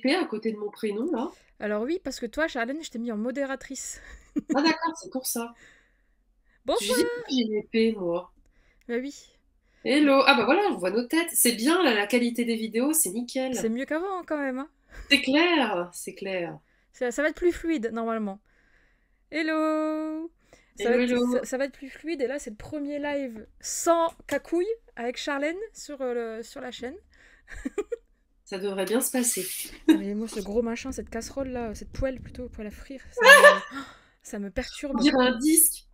épée à côté de mon prénom, là? Alors oui, parce que toi, Charlène, je t'ai mis en modératrice. Ah d'accord, c'est pour ça. Je Bonsoir. dis j'ai une épée, moi. Bah oui, Hello! Ah bah voilà, on voit nos têtes. C'est bien, là, la qualité des vidéos, c'est c'est nickel. mieux qu'avant quand même. Hein. C'est clair, c'est clair. Ça va être plus fluide normalement. Hello. Hello, hello. Ça va être plus fluide et là c'est le premier live sans cacouille avec Charlène sur la chaîne. Ça devrait bien se passer. Ah mais moi ce gros machin, cette casserole là, cette poêle à frire, ça me On perturbe. dirait un disque.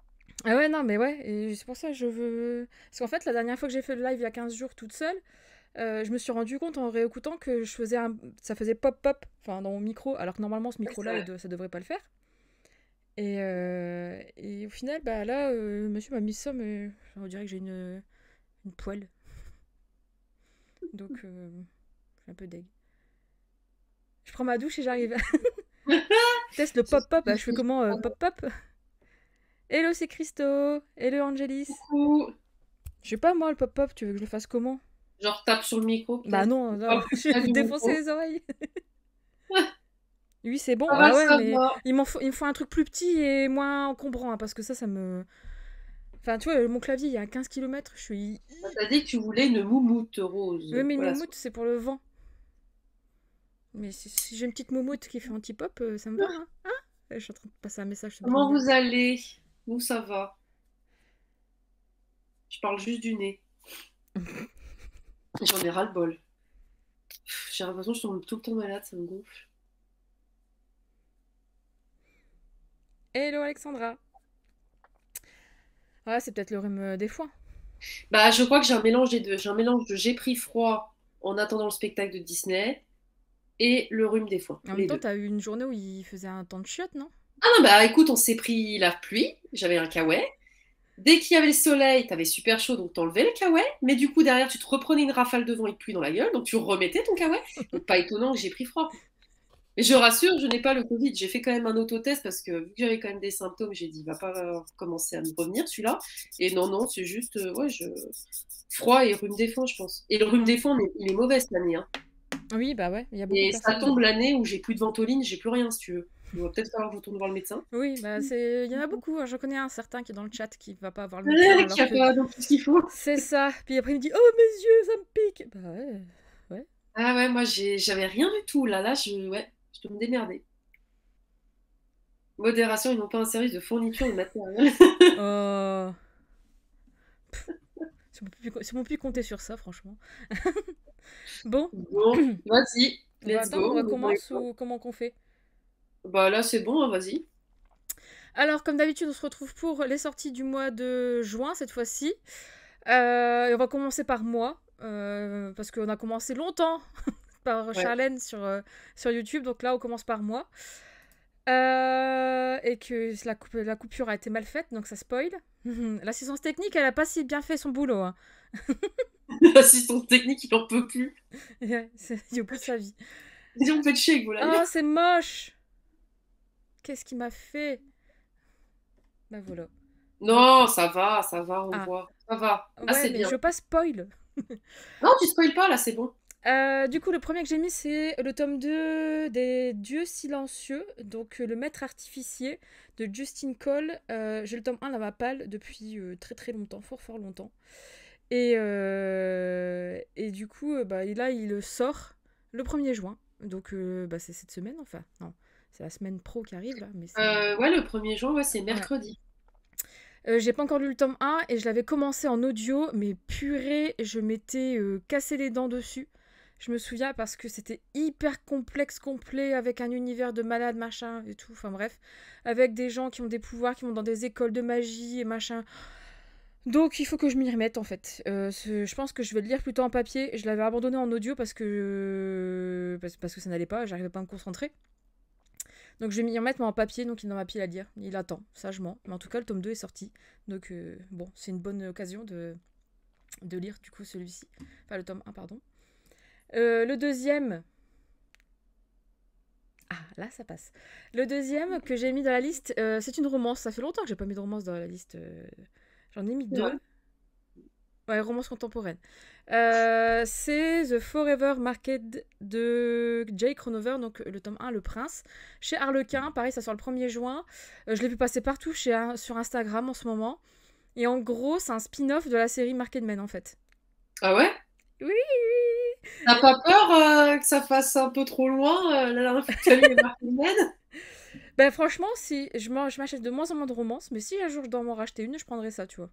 Ah ouais non mais ouais, et c'est pour ça que je veux... Parce qu'en fait la dernière fois que j'ai fait le live il y a 15 jours toute seule, je me suis rendu compte en réécoutant que ça faisait pop-pop enfin, dans mon micro, alors que normalement ce micro-là, ça devrait pas le faire. Et au final, bah là, monsieur m'a mis ça, mais on dirait que j'ai une poêle. Donc, je suis un peu deg. Je prends ma douche et j'arrive. Teste le pop-pop. Bah, je fais comment pop-pop. Hello, c'est Christo. Hello, Angelis. Coucou. Je sais pas, moi, le pop-up, tu veux que je le fasse comment? Genre tape sur le micro, Bah peut-être. non, Parle non plus je vais près vous du défoncer micro. les oreilles. Oui, c'est bon. Ça va, Ah ouais, ça mais va. il me faut un truc plus petit et moins encombrant, hein, parce que ça me... Enfin, tu vois, mon clavier, il y a 15 kilomètres, je suis... Bah, t'as dit que tu voulais une moumoute rose. Oui, mais une Voilà. moumoute, c'est pour le vent. Mais si j'ai une petite moumoute qui fait anti-pop, ça me va, hein. Je suis en train de passer un message Comment subliminal. vous allez? Nous, ça va. Je parle juste du nez. J'en ai ras-le-bol. J'ai l'impression que je tombe tout le temps malade, ça me gonfle. Hello Alexandra. Ah, c'est peut-être le rhume des foins. Bah, je crois que j'ai un mélange des deux. J'ai un mélange de j'ai pris froid en attendant le spectacle de Disney et le rhume des foins. En même Les temps, deux. t'as eu une journée où il faisait un temps de chiottes, non? Ah non, bah écoute, on s'est pris la pluie. J'avais un kawaii. Dès qu'il y avait le soleil, t'avais super chaud, donc t'enlevais le kawaii. Mais du coup, derrière, tu te reprenais une rafale de vent et de pluie dans la gueule, donc tu remettais ton kawaii. Donc pas étonnant que j'ai pris froid. Mais je rassure, je n'ai pas le Covid. J'ai fait quand même un autotest parce que vu que j'avais quand même des symptômes, j'ai dit, il va pas commencer à me revenir celui-là. Et non, non, c'est juste ouais, froid et rhume des foins, je pense. Et le rhume Mm. des foins, il est mauvais cette année. Hein. Oui, bah ouais, il y a beaucoup de Et ça personnes. tombe l'année où j'ai plus de ventoline, j'ai plus rien si tu veux. Il va peut-être falloir que je retourne voir le médecin. Oui, bah c'est... Il y en a beaucoup. Hein. J'en connais un certain qui est dans le chat qui va pas voir le médecin Qui alors a que pas donc tout ce qu'il faut. c'est ça. Puis après il me dit oh mes yeux, ça me pique. Bah ouais, ouais. Ah ouais, moi j'avais rien du tout. Là, ouais, je dois me démerder. Modération, ils n'ont pas un service de fourniture de matériel. Oh, c'est bon plus compter sur ça, franchement. Bon, Bon, vas-y, on va let's attendre, on go. va commencer ou comment qu'on fait? Bah là, c'est bon, hein, vas-y. Alors, comme d'habitude, on se retrouve pour les sorties du mois de juin cette fois-ci. Et on va commencer par moi, parce qu'on a commencé longtemps par Ouais. Charlène sur YouTube, donc là on commence par moi. Et que la coupure a été mal faite, donc ça spoil. L'assistance technique, elle a pas si bien fait son boulot. Hein. L'assistante technique, il en peut plus. C'est au bout de sa vie. Ils ont fait chier avec vos lives. Oh, c'est moche. Qu'est-ce qu'il m'a fait? Bah voilà. Hop. Non, ça va, on Ah, voit. Ça va. Là, ouais, c'est mais bien. je veux pas spoil. Non, tu spoil pas, là, c'est bon. Du coup, le premier que j'ai mis, c'est le tome 2 des Dieux silencieux, donc le maître artificier de Justin Cole. J'ai le tome 1 dans ma palle depuis très très longtemps, fort fort longtemps. Et du coup, bah, là, il sort le 1er juin. Donc, bah, c'est cette semaine, enfin, non, c'est la semaine pro qui arrive là, mais c'est... Ouais, le 1er juin, ouais, c'est Ouais. mercredi. J'ai pas encore lu le tome 1 et je l'avais commencé en audio, mais purée, je m'étais cassé les dents dessus. Je me souviens parce que c'était hyper complexe, complet, avec un univers de malade, machin, et tout, enfin bref. Avec des gens qui ont des pouvoirs, qui vont dans des écoles de magie et machin. Donc il faut que je m'y remette en fait. Je pense que je vais le lire plutôt en papier. Je l'avais abandonné en audio parce que ça n'allait pas, j'arrivais pas à me concentrer. Donc je vais m'y remettre mais en papier, donc il est dans ma pile à lire. Il attend, sagement. Mais en tout cas, le tome 2 est sorti. Donc bon, c'est une bonne occasion de lire du coup celui-ci. Enfin, le tome 1, pardon. Le deuxième... Ah, là, ça passe. Le deuxième que j'ai mis dans la liste, c'est une romance. Ça fait longtemps que j'ai pas mis de romance dans la liste. J'en ai mis Ouais. deux. Ouais, romance contemporaine. C'est The Forever Market de Jake Ronover, donc le tome 1, Le Prince. Chez Harlequin, pareil, ça sort le 1er juin. Je l'ai vu passer partout sur Instagram en ce moment. Et en gros, c'est un spin-off de la série Market Men, en fait. Ah ouais? Oui, oui. T'as pas peur que ça fasse un peu trop loin la dernière fois que t'as lu les Marvel? Ben franchement, si je m'achète de moins en moins de romances, mais si un jour je dois m'en racheter une, je prendrais ça, tu vois.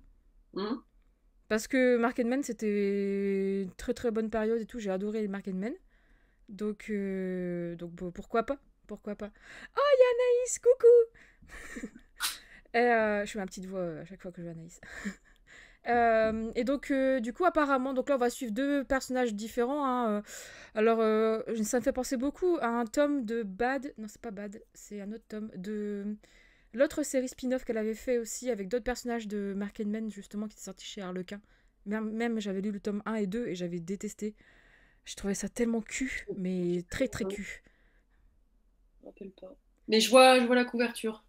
Hmm. Parce que Market Men, c'était une très très bonne période et tout. J'ai adoré les Market Men. Donc bon, pourquoi pas? Pourquoi pas? Oh, il y a Anaïs, coucou! Et, je fais ma petite voix à chaque fois que je vois Anaïs. Et donc, du coup, apparemment, donc là, on va suivre deux personnages différents. Hein. Alors, ça me fait penser beaucoup à un tome de Bad. Non, c'est pas Bad, c'est un autre tome de l'autre série spin-off qu'elle avait fait aussi avec d'autres personnages de Market Men, justement, qui était sorti chez Harlequin. Même j'avais lu le tome 1 et 2 et j'avais détesté. Je trouvais ça tellement cul, mais très très cul. Je me rappelle pas. Mais je vois la couverture.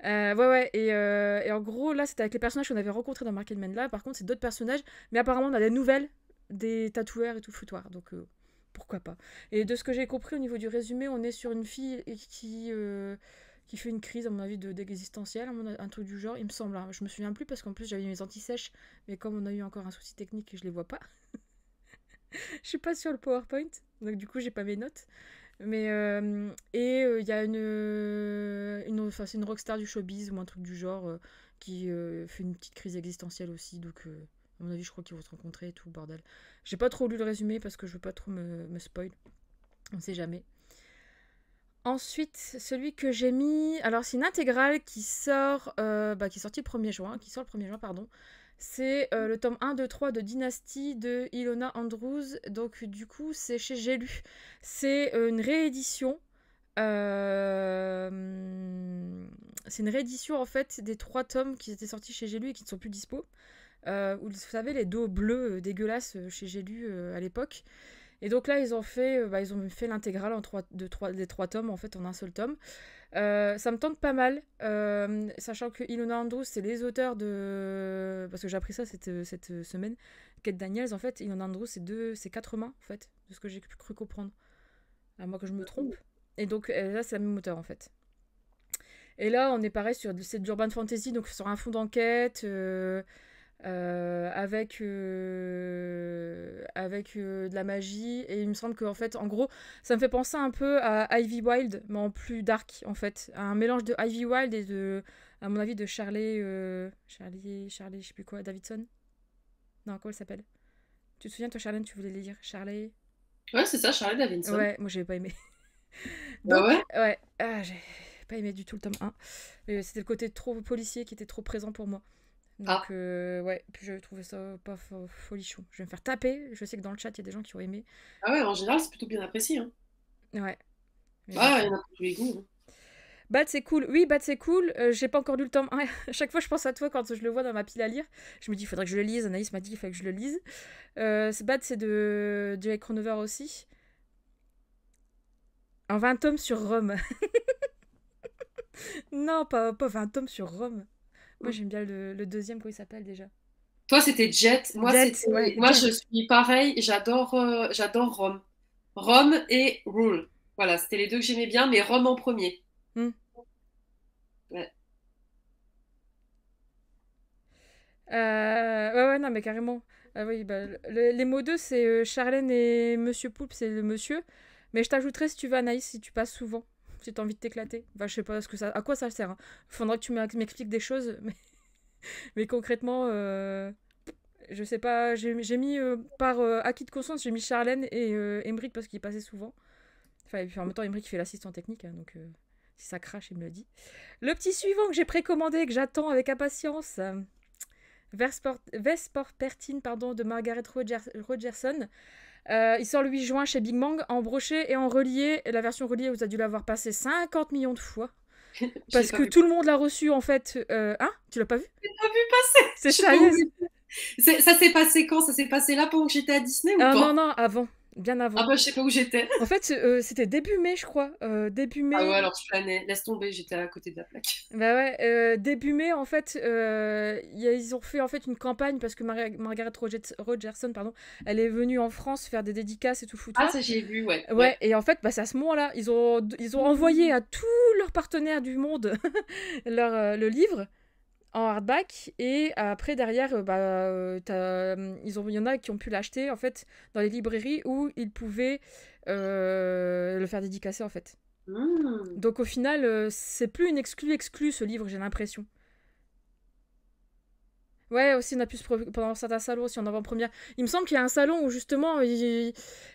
Ouais, et en gros, là, c'était avec les personnages qu'on avait rencontrés dans Market Men. Là, par contre, c'est d'autres personnages, mais apparemment, on a des nouvelles, des tatoueurs et tout foutoir, donc pourquoi pas. Et de ce que j'ai compris au niveau du résumé, on est sur une fille qui fait une crise, à mon avis, d'existentielle, un truc du genre, il me semble. Hein. Je me souviens plus parce qu'en plus, j'avais mes anti-sèches, mais comme on a eu encore un souci technique, je les vois pas. Je suis pas sur le PowerPoint, donc du coup, j'ai pas mes notes. Mais il y a enfin, c'est une rockstar du showbiz ou un truc du genre qui fait une petite crise existentielle aussi. Donc, à mon avis, je crois qu'ils vont se rencontrer et tout, bordel. J'ai pas trop lu le résumé parce que je veux pas trop me spoil. On sait jamais. Ensuite, celui que j'ai mis. Alors, c'est une intégrale qui sort. Qui est sortie le 1er juin. Qui sort le 1er juin, pardon. C'est le tome 1, 2, 3 de Dynasty de Ilona Andrews. Donc, du coup, c'est chez J'ai lu. C'est une réédition. C'est une réédition, en fait, des 3 tomes qui étaient sortis chez J'ai lu et qui ne sont plus dispo. Vous savez, les dos bleus dégueulasses chez J'ai lu à l'époque. Et donc là, ils ont fait l'intégrale des 3 tomes, en fait, en un seul tome. Ça me tente pas mal, sachant que Ilona Andrews, c'est les auteurs de... Parce que j'ai appris ça cette semaine. Kate Daniels, en fait, Ilona Andrews, c'est 4 mains, en fait, de ce que j'ai cru comprendre. À moi que je me trompe. Et donc là, c'est la même auteur, en fait. Et là, on est pareil c'est de l'urban fantasy, donc sur un fond d'enquête... avec de la magie, et il me semble que en fait, en gros, ça me fait penser un peu à Ivy Wild, mais en plus dark, en fait, un mélange de Ivy Wild et à mon avis, de Charlie, je sais plus quoi, Davidson. Non, comment elle s'appelle? Tu te souviens, toi, Charlène, tu voulais les lire Charlie? Ouais, c'est ça, Charlotte Davidson. Ouais, moi j'ai pas aimé. Ah Donc ouais? ouais, j'ai pas aimé du tout le tome 1. C'était le côté trop policier qui était trop présent pour moi. Donc, Ah, ouais, puis je trouvais ça pas folichon. Je vais me faire taper. Je sais que dans le chat, il y a des gens qui ont aimé. ah ouais, en général, c'est plutôt bien apprécié. Hein. Ouais, mais bon. Ah, il y en a pour tous les goûts. Hein. Bad, c'est cool. Oui, Bad, c'est cool. J'ai pas encore lu le tome 1. À chaque fois, je pense à toi quand je le vois dans ma pile à lire. Je me dis, il faudrait que je le lise. Anaïs m'a dit, il faut que je le lise. Bad, c'est de Jake Ronover aussi. Un 20 tomes sur Rome. Non, pas 20 tomes sur Rome. Moi, j'aime bien le deuxième, comment il s'appelle déjà? Toi, c'était Jet. Jet, ouais, Moi, je Jet. suis pareil. J'adore Rome. Rome et Rule. Voilà, c'était les deux que j'aimais bien, mais Rome en premier. Hmm. Ouais. Ouais, non, mais carrément. Ah oui, bah, les mots d'eux, c'est Charlène et Monsieur Poulpe, c'est le monsieur. Mais je t'ajouterai si tu veux, Anaïs, si tu passes souvent, si t'as envie de t'éclater. Enfin, je sais pas à quoi ça sert. Hein. Faudra que tu m'expliques des choses, mais concrètement, je sais pas. J'ai mis par acquis de conscience, j'ai mis Charlène et Emmerich parce qu'il passait souvent. Enfin, et puis en même temps, Emmerich fait l'assistant technique, hein, donc si ça crache, il me le dit. Le petit suivant que j'ai précommandé, que j'attends avec impatience. Vespertine, pardon, de Margaret Rogerson. Il sort le 8 juin chez Big Bang en broché et en relié. La version reliée, vous avez dû l'avoir passé 50 millions de fois. Parce que tout le monde l'a reçu en fait. Hein? Tu l'as pas vu? J'ai pas vu passer. C'est sérieux? Ça s'est passé quand? Ça s'est passé là pendant que j'étais à Disney ou Non, pas? non, avant. bien Ah avant. bah, je sais pas où j'étais. En fait, c'était début mai, je crois. Début Ah ouais, mai. alors je flânais. Laisse tomber, j'étais à côté de la plaque. Bah ouais, début mai, en fait, ils ont fait en fait une campagne parce que Margaret Rogerson, pardon, elle est venue en France faire des dédicaces et tout le Ah, foutoir. ça, j'ai vu, ouais. Ouais, Ouais. et en fait, bah, c'est à ce moment-là, ils ont envoyé à tous leurs partenaires du monde le livre en hardback, et après derrière il y en a qui ont pu l'acheter en fait dans les librairies où ils pouvaient le faire dédicacer en fait. Mmh. Donc au final, c'est plus une exclu ce livre, j'ai l'impression. Ouais, aussi on a pu pendant certains salons aussi en avant-première. Il me semble qu'il y a un salon où justement il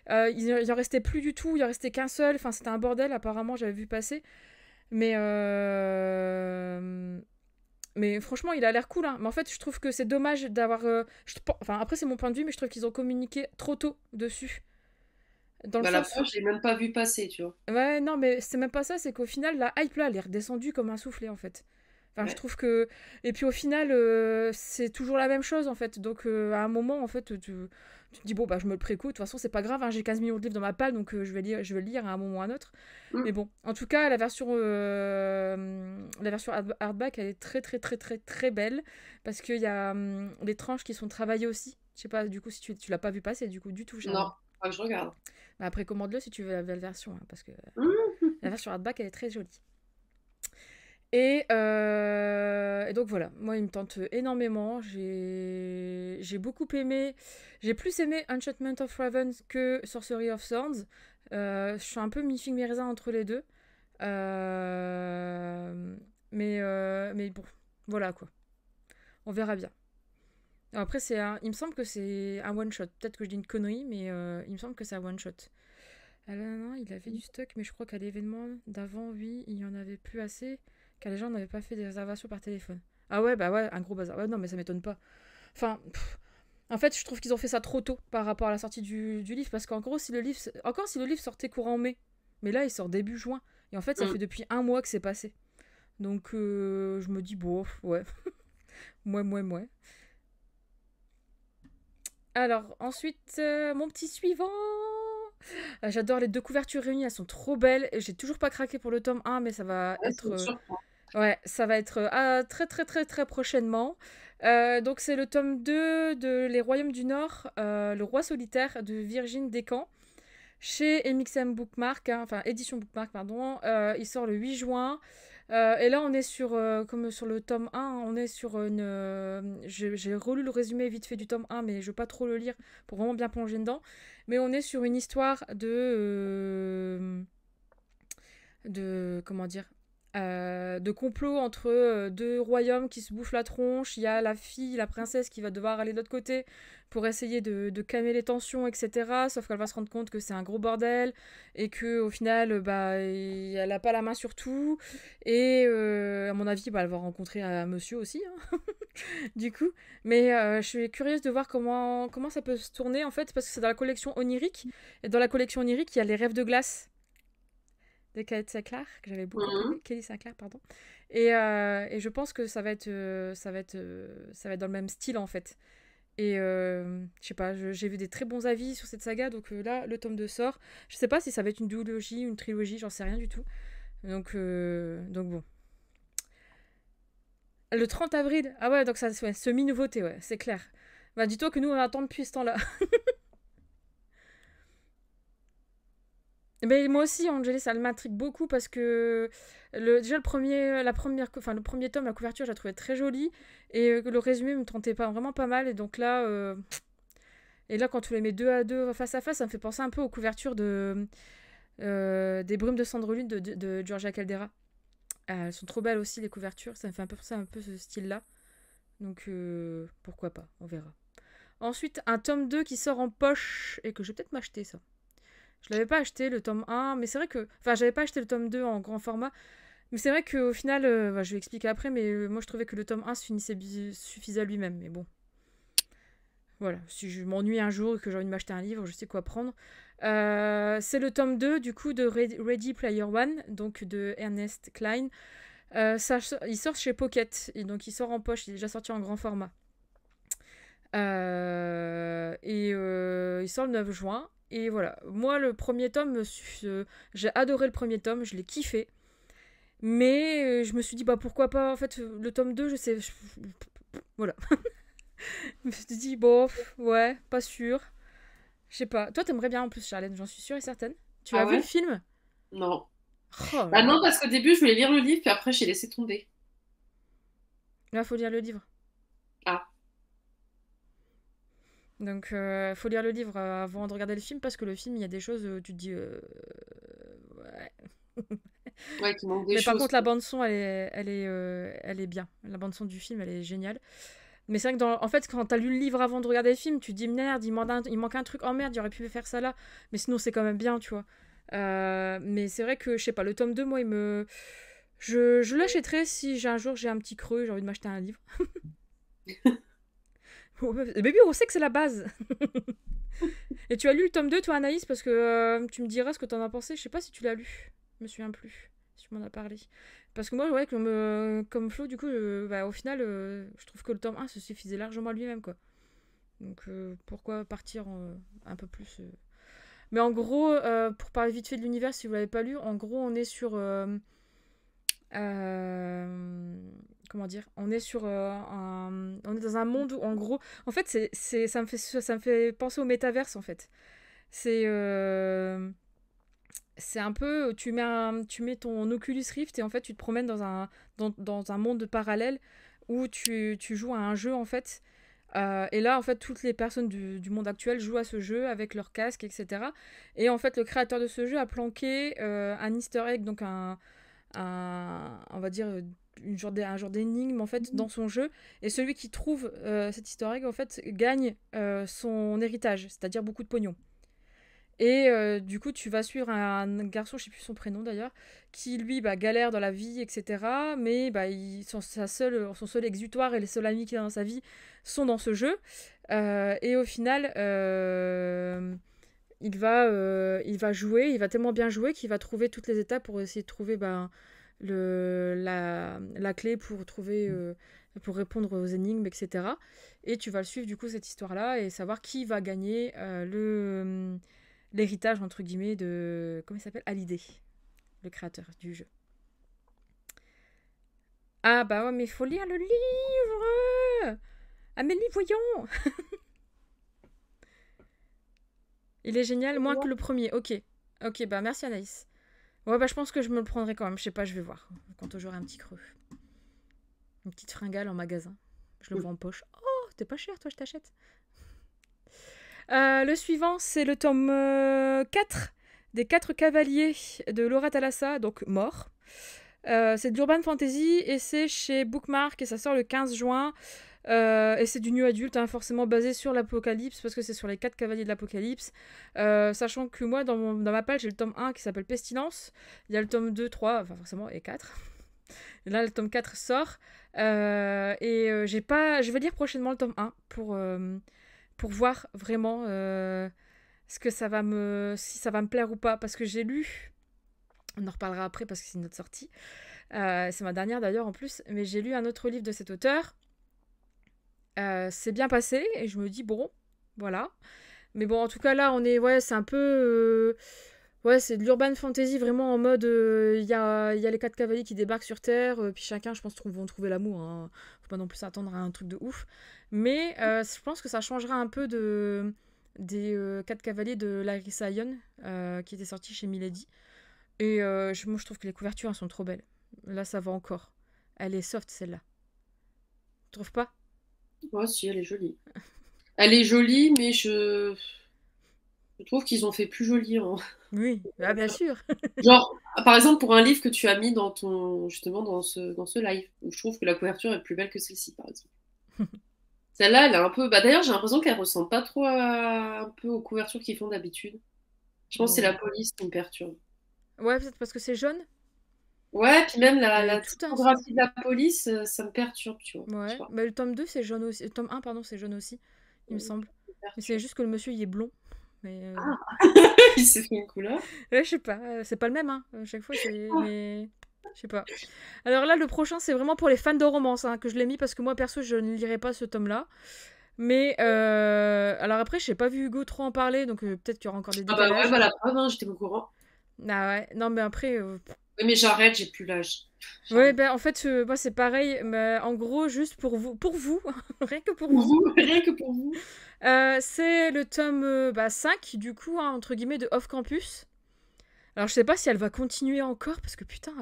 en restait plus du tout, il en restait qu'un seul, enfin c'était un bordel apparemment, j'avais vu passer. Mais mais franchement, il a l'air cool, hein. Mais en fait, je trouve que c'est dommage d'avoir. Enfin, après, c'est mon point de vue, mais je trouve qu'ils ont communiqué trop tôt dessus. Dans le Bah, la sens preuve, où. je l'ai même pas vu passer, tu vois. Ouais, non, mais c'est même pas ça, c'est qu'au final, la hype là, elle est redescendue comme un soufflet, en fait. Enfin, je Ouais. trouve que. Et puis au final, c'est toujours la même chose, en fait. Donc, à un moment, en fait, tu te dis, bon, bah, je me le précoute. De toute façon, c'est pas grave, hein, j'ai 15 millions de livres dans ma palle, donc je vais le lire à un moment ou à un autre. Mmh. Mais bon, en tout cas, la version hardback, elle est très, très, très, très, très belle. Parce qu'il y a des tranches qui sont travaillées aussi. Je sais pas, du coup, si tu l'as pas vu passer, du coup, du tout, Non, Charline. faut que je regarde. Bah, après, commande-le si tu veux la belle version, hein, parce que Mmh. la version hardback, elle est très jolie. Et donc voilà, moi il me tente énormément. J'ai beaucoup aimé. J'ai plus aimé Enchantment of Raven que Sorcery of Thorns. Je suis un peu mi-figue mi-raisin entre les deux. Mais bon, voilà quoi. On verra bien. Après, il me semble que c'est un one-shot. Peut-être que je dis une connerie, mais il me semble que c'est un one-shot. Ah là, non, il avait du stock, mais je crois qu'à l'événement d'avant, oui, il y en avait plus assez, car les gens n'avaient pas fait des réservations par téléphone. Ah ouais, bah ouais, un gros bazar. Ouais, non, mais ça m'étonne pas. Enfin, en fait, je trouve qu'ils ont fait ça trop tôt par rapport à la sortie du livre, parce qu'en gros, encore si le livre sortait courant mai, mais là, il sort début juin, et en fait, ça Mmh. fait depuis un mois que c'est passé. Donc, je me dis, bon, ouais, moi. Alors, ensuite, mon petit suivant. J'adore les deux couvertures réunies, elles sont trop belles. J'ai toujours pas craqué pour le tome 1, mais ça va Ouais, ça être. me surprend. Ouais, ça va être très très très très prochainement. Donc c'est le tome 2 de Les Royaumes du Nord, Le Roi solitaire de Virgin Descamps, chez MXM Bookmark, hein, enfin édition Bookmark, pardon. Il sort le 8 juin. Et là, on est sur, comme sur le tome 1, on est sur une. J'ai relu le résumé vite fait du tome 1, mais je veux pas trop le lire pour vraiment bien plonger dedans. Mais on est sur une histoire de comment dire, de complot entre deux royaumes qui se bouffent la tronche. Il y a la fille, la princesse, qui va devoir aller de l'autre côté pour essayer de calmer les tensions, etc. Sauf qu'elle va se rendre compte que c'est un gros bordel et que au final, bah, elle a pas la main sur tout. Et à mon avis, bah, elle va rencontrer un monsieur aussi, hein, du coup. Mais je suis curieuse de voir comment ça peut se tourner en fait, parce que c'est dans la collection onirique. Et dans la collection onirique, il y a les rêves de glace de Kelly Sinclair, que j'avais beaucoup Mmh. aimé. Kelly Sinclair, pardon. Et je pense que ça va être dans le même style en fait. Et je sais pas, j'ai vu des très bons avis sur cette saga, donc là, le tome 2 sort. Je sais pas si ça va être une duologie, une trilogie, j'en sais rien du tout. Donc bon. Le 30 avril, ah ouais, donc ça, ouais, semi-nouveauté, ouais, c'est clair. Bah, dis-toi que nous, on attend depuis ce temps-là. Mais moi aussi, Angélie, ça m'intrigue beaucoup parce que déjà le premier tome, la couverture, je la trouvais très jolie et le résumé me tentait pas vraiment pas mal. Et là, quand tu les mets deux à deux, face à face, ça me fait penser un peu aux couvertures des Brumes de Cendrelune de Georgia Caldera. Elles sont trop belles aussi les couvertures, ça me fait un peu penser un peu ce style-là. Donc pourquoi pas, on verra. Ensuite, un tome 2 qui sort en poche et que je vais peut-être m'acheter ça. Je l'avais pas acheté le tome 1, mais c'est vrai que. Enfin, j'avais pas acheté le tome 2 en grand format. Mais c'est vrai qu'au final, je vais expliquer après, mais moi je trouvais que le tome 1 suffisait à lui-même. Mais bon, voilà. Si je m'ennuie un jour et que j'ai envie de m'acheter un livre, je sais quoi prendre. C'est le tome 2 du coup de Ready Player One, donc de Ernest Cline. Il sort chez Pocket, et donc il sort en poche, il est déjà sorti en grand format. Il sort le 9 juin. Et voilà. Moi, le premier tome, j'ai adoré le premier tome, je l'ai kiffé. Mais je me suis dit, bah pourquoi pas, en fait, le tome 2, je sais. Voilà. Je me suis dit, bon, ouais, pas sûr. Je sais pas. Toi, t'aimerais bien en plus, Charlène, j'en suis sûre et certaine. Tu as Ah vu le ouais? film? Non. Oh là Ah non, là. parce qu'au début, je voulais lire le livre, puis après, j'ai laissé tomber. Là, faut lire le livre. Ah, Donc, faut lire le livre avant de regarder le film parce que le film, il y a des choses où tu te dis. Ouais. ouais, qu'il manque des Mais par choses, contre, la quoi. bande-son, elle est bien. La bande-son du film, elle est géniale. Mais c'est vrai que, en fait, quand t'as lu le livre avant de regarder le film, tu te dis merde, il manque un truc. Oh merde, il aurait pu faire ça là. Mais sinon, c'est quand même bien, tu vois. Mais c'est vrai que, je sais pas, le tome 2 moi, il me. Je l'achèterai si un jour j'ai un petit creux, j'ai envie de m'acheter un livre. Mais oui, on sait que c'est la base. Et tu as lu le tome 2 toi, Anaïs, parce que tu me diras ce que t'en as pensé. Je sais pas si tu l'as lu. Je me souviens plus si tu m'en as parlé. Parce que moi, ouais, comme Flo, du coup, bah, au final, je trouve que le tome 1 se suffisait largement à lui-même, quoi. Donc, pourquoi partir un peu plus Mais en gros, pour parler vite fait de l'univers, si vous l'avez pas lu, en gros, on est sur... euh, comment dire? On est sur on est dans un monde où, en gros... En fait, ça me fait penser au métaverse, en fait. C'est... c'est un peu, tu mets ton Oculus Rift et en fait tu te promènes dans un monde parallèle où tu joues à un jeu en fait. Et là en fait toutes les personnes du monde actuel jouent à ce jeu avec leur casque, etc. Et en fait le créateur de ce jeu a planqué un easter egg, donc on va dire un genre d'énigme en fait dans son jeu. Et celui qui trouve cet easter egg en fait gagne son héritage, c'est-à-dire beaucoup de pognon. Et du coup, tu vas suivre un garçon, je sais plus son prénom d'ailleurs, qui lui bah, galère dans la vie, etc. Mais bah, son seul exutoire et les seuls amis qu'il a dans sa vie sont dans ce jeu. Et au final, il va jouer, il va tellement bien jouer qu'il va trouver toutes les étapes pour essayer de trouver bah, la clé pour trouver, pour répondre aux énigmes, etc. Et tu vas le suivre du coup cette histoire-là et savoir qui va gagner l'héritage entre guillemets de comment il s'appelle Hallyday, le créateur du jeu. Ah bah ouais mais il faut lire le livre. Amélie, voyons. Il est génial, moins que le premier. Ok, ok, bah merci Anaïs. Ouais bah je pense que je me le prendrai quand même. Je sais pas, je vais voir quand j'aurai un petit creux. Une petite fringale en magasin. Je le vois en poche. Oh, t'es pas cher, toi, je t'achète. Le suivant, c'est le tome 4 des 4 cavaliers de Laura Thalassa, donc mort. C'est de l'urban fantasy et c'est chez Bookmark et ça sort le 15 juin. Et c'est du new adulte, hein, forcément basé sur l'Apocalypse, parce que c'est sur les 4 cavaliers de l'Apocalypse. Sachant que moi, dans ma page, j'ai le tome 1 qui s'appelle Pestilence. Il y a le tome 2, 3, enfin forcément, et 4. Et là, le tome 4 sort. J'ai pas... Je vais lire prochainement le tome 1 pour voir vraiment ce que ça va si ça va me plaire ou pas. Parce que j'ai lu... On en reparlera après parce que c'est notre sortie. C'est ma dernière d'ailleurs en plus. Mais j'ai lu un autre livre de cet auteur. C'est bien passé et je me dis bon, voilà. Mais bon, en tout cas là, ouais, c'est un peu, ouais, c'est de l'urban fantasy vraiment en mode, il y a les 4 cavaliers qui débarquent sur Terre, puis chacun, je pense, vont trouver l'amour. Hein. Faut pas non plus s'attendre à un truc de ouf. Mais je pense que ça changera un peu des 4 cavaliers de Larissa Ion, qui était sorti chez Milady. Et moi, je trouve que les couvertures elles sont trop belles. Là, ça va encore. Elle est soft celle-là. Tu trouves pas? ouais, si, elle est jolie. Elle est jolie, mais je trouve qu'ils ont fait plus joli, hein. Oui, ah, bien sûr. Genre, par exemple, pour un livre que tu as mis dans justement, dans ce live, où je trouve que la couverture est plus belle que celle-ci, par exemple. Celle-là, elle est un peu, bah d'ailleurs, j'ai l'impression qu'elle ressemble pas trop un peu aux couvertures qu'ils font d'habitude. Je pense que c'est la Bon. police qui me perturbe. Ouais, peut-être parce que c'est jaune. Ouais, puis même Mais la tout un. typographie de la police, ça me perturbe, tu vois. Je sais Ouais. pas. Mais le tome 2, c'est jaune aussi. Le tome 1, pardon, c'est jaune aussi, il me semble. Ça me Mais c'est perturbe. juste que le monsieur, il est blond. Mais. Ah, il s'est fait une couleur. Ouais, je sais pas. C'est pas le même, hein. À chaque fois, c'est. Mais. Je sais pas. Alors là, le prochain, c'est vraiment pour les fans de romance, hein, que je l'ai mis parce que moi, perso, je ne lirai pas ce tome-là. Mais alors après, j'ai pas vu Hugo trop en parler, donc peut-être qu'il y aura encore des Ah bah ouais, décalages. bah la preuve, hein, j'étais au courant. Ah ouais, non, mais après, Oui, mais j'arrête, j'ai plus l'âge. ouais, J'arrête. ben en fait, moi c'est pareil, mais en gros, juste pour vous, rien que pour Pour vous, vous, rien que pour vous. c'est le tome 5, du coup, hein, entre guillemets, de Off Campus. Alors je sais pas si elle va continuer encore, parce que putain,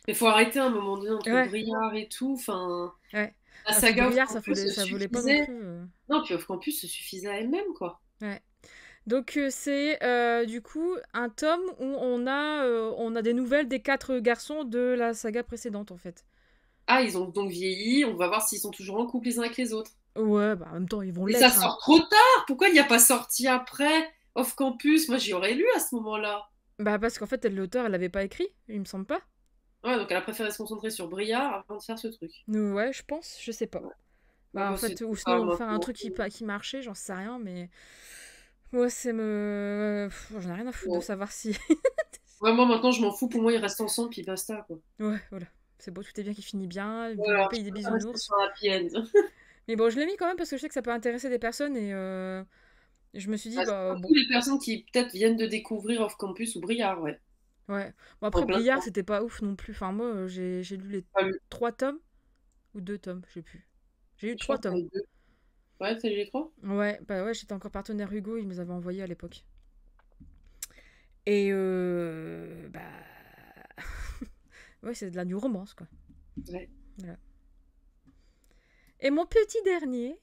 Mais faut arrêter à un moment donné entre ouais, Briard et tout. Enfin, ouais. la Ah, puis saga Off Briard, Campus se ça volait pas non suffisait. plus. Non, puis Off Campus se suffisait à elle-même, quoi. Ouais. Donc c'est du coup un tome où on a des nouvelles des 4 garçons de la saga précédente en fait. Ah, ils ont donc vieilli, on va voir s'ils sont toujours en couple les uns avec les autres. Ouais, bah en même temps ils vont Mais ça l'être, hein. sort trop tard! Pourquoi il n'y a pas sorti après Off Campus? Moi, j'y aurais lu à ce moment-là. Bah parce qu'en fait l'auteur elle l'avait pas écrit, il me semble pas. Ouais, donc elle a préféré se concentrer sur Briard avant de faire ce truc. Ouais, je pense, je sais pas. Ouais. Bon, Bah en bah, c'est fait, ou trop sinon tard on va faire un maintenant. truc qui marchait, j'en sais rien, mais moi c'est me. J'en ai rien à foutre de Ouais. savoir si. Ouais, moi, maintenant, je m'en fous. Pour moi, ils restent ensemble, puis basta, quoi. Ouais, voilà. C'est beau, tout est bien qui finit bien, le Voilà, pays je des préfère rester bisounours. sur un happy end. Mais bon, je l'ai mis quand même parce que je sais que ça peut intéresser des personnes et je me suis dit, Ah, c'est bah bon. surtout les personnes qui, peut-être, viennent de découvrir Off Campus ou Briard, ouais. Ouais. Bon, après, En plein Briard, dedans. c'était pas ouf non plus. Enfin, moi, j'ai lu les Pas lu. 3 tomes ou 2 tomes, je sais plus. J'ai eu Je trois crois que t'en as tomes. eu deux. Ouais, c'est les trois? Ouais, bah ouais, j'étais encore partenaire Hugo, il me les avait envoyés à l'époque. Et bah. Ouais, c'est de la new romance, quoi. Ouais. Voilà. Et mon petit dernier.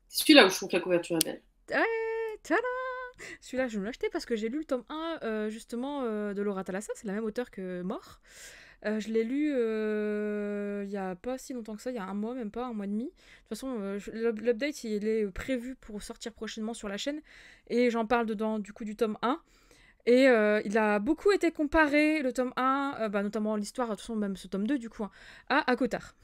C'est celui-là où je trouve que la couverture est belle. Ouais, tada. Celui-là, je me l'ai acheté parce que j'ai lu le tome 1, justement, de Laura Thalassa, c'est la même auteure que Mort. Je l'ai lu il y a pas si longtemps que ça, il y a un mois, même pas, un mois et demi. De toute façon, l'update, il est prévu pour sortir prochainement sur la chaîne. Et j'en parle dedans, du coup, du tome 1. Et il a beaucoup été comparé, le tome 1, bah, notamment l'histoire, de toute façon, même ce tome 2, du coup, hein, à Cotard.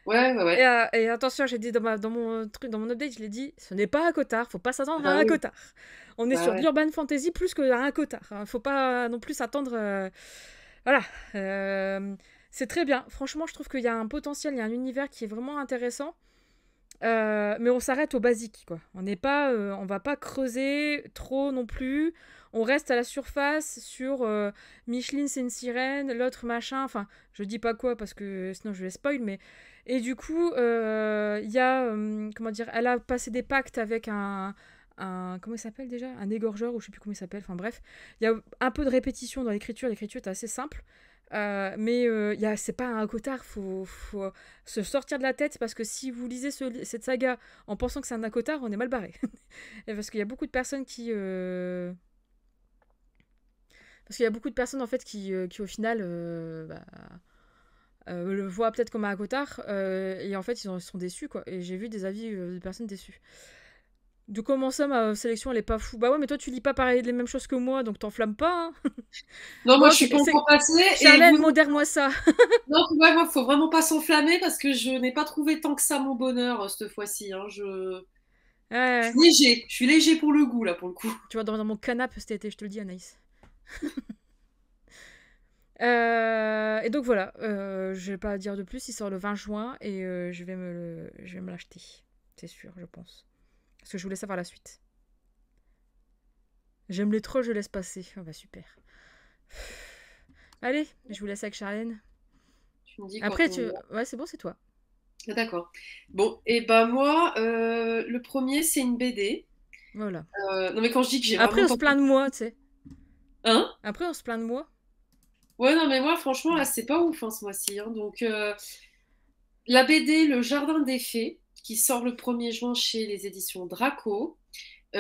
Ouais, ouais, ouais. Et attention, j'ai dit dans mon truc, dans mon update, je l'ai dit, ce n'est pas un Cotard, faut pas s'attendre à Bah un oui. Cotard. On est Bah sur de ouais. l'urban fantasy plus que à un Cotard, hein. Faut pas non plus s'attendre. Voilà. C'est très bien. Franchement, je trouve qu'il y a un potentiel, il y a un univers qui est vraiment intéressant. Mais on s'arrête au basique, quoi. On n'est pas, on va pas creuser trop non plus. On reste à la surface sur Micheline, c'est une sirène, l'autre machin. Enfin, je dis pas quoi parce que sinon je les spoil, mais et du coup, il y a comment dire, elle a passé des pactes avec comment il s'appelle déjà, un égorgeur ou je sais plus comment il s'appelle. Enfin bref, il y a un peu de répétition dans l'écriture. L'écriture est assez simple. Mais c'est pas un cotard, faut se sortir de la tête parce que si vous lisez cette saga en pensant que c'est un Akotard, on est mal barré. Et parce qu'il y a beaucoup de personnes parce qu'il y a beaucoup de personnes en fait qui au final le voient peut-être comme un Akotard et en fait ils sont déçus quoi. Et j'ai vu des avis de personnes déçues. De comment ça, ma sélection elle est pas fou. Bah ouais, mais toi tu lis pas pareil les mêmes choses que moi, donc t'enflammes pas, hein. Non, moi, Bon, je suis pas encore passée et Charlène, vous. modère-moi ça. Non, ouais, moi, faut vraiment pas s'enflammer parce que je n'ai pas trouvé tant que ça mon bonheur cette fois-ci, hein. Ouais, Je ouais. suis léger. Je suis léger pour le goût, là, pour le coup. Tu vois, dans mon canapé cet été, je te le dis, Anaïs. Et donc voilà, je vais pas dire de plus, il sort le 20 juin et je vais me l'acheter. C'est sûr, je pense. Parce que je voulais savoir la suite. J'aime les trolls, je laisse passer. Ah bah super. Allez, je vous laisse avec Charlène. Tu me dis quand Après, on y va. ouais, c'est bon, c'est toi. Ah, d'accord. Bon, et ben moi, le premier, c'est une BD. Voilà. Non, mais quand je dis que j'ai Après, vraiment on pas. se plaint de moi, tu sais. Hein? Après, on se plaint de moi. Ouais, non, mais moi, franchement, là, c'est pas ouf, hein, ce mois-ci, hein. Donc, la BD Le Jardin des Fées, qui sort le 1er juin chez les éditions Draco.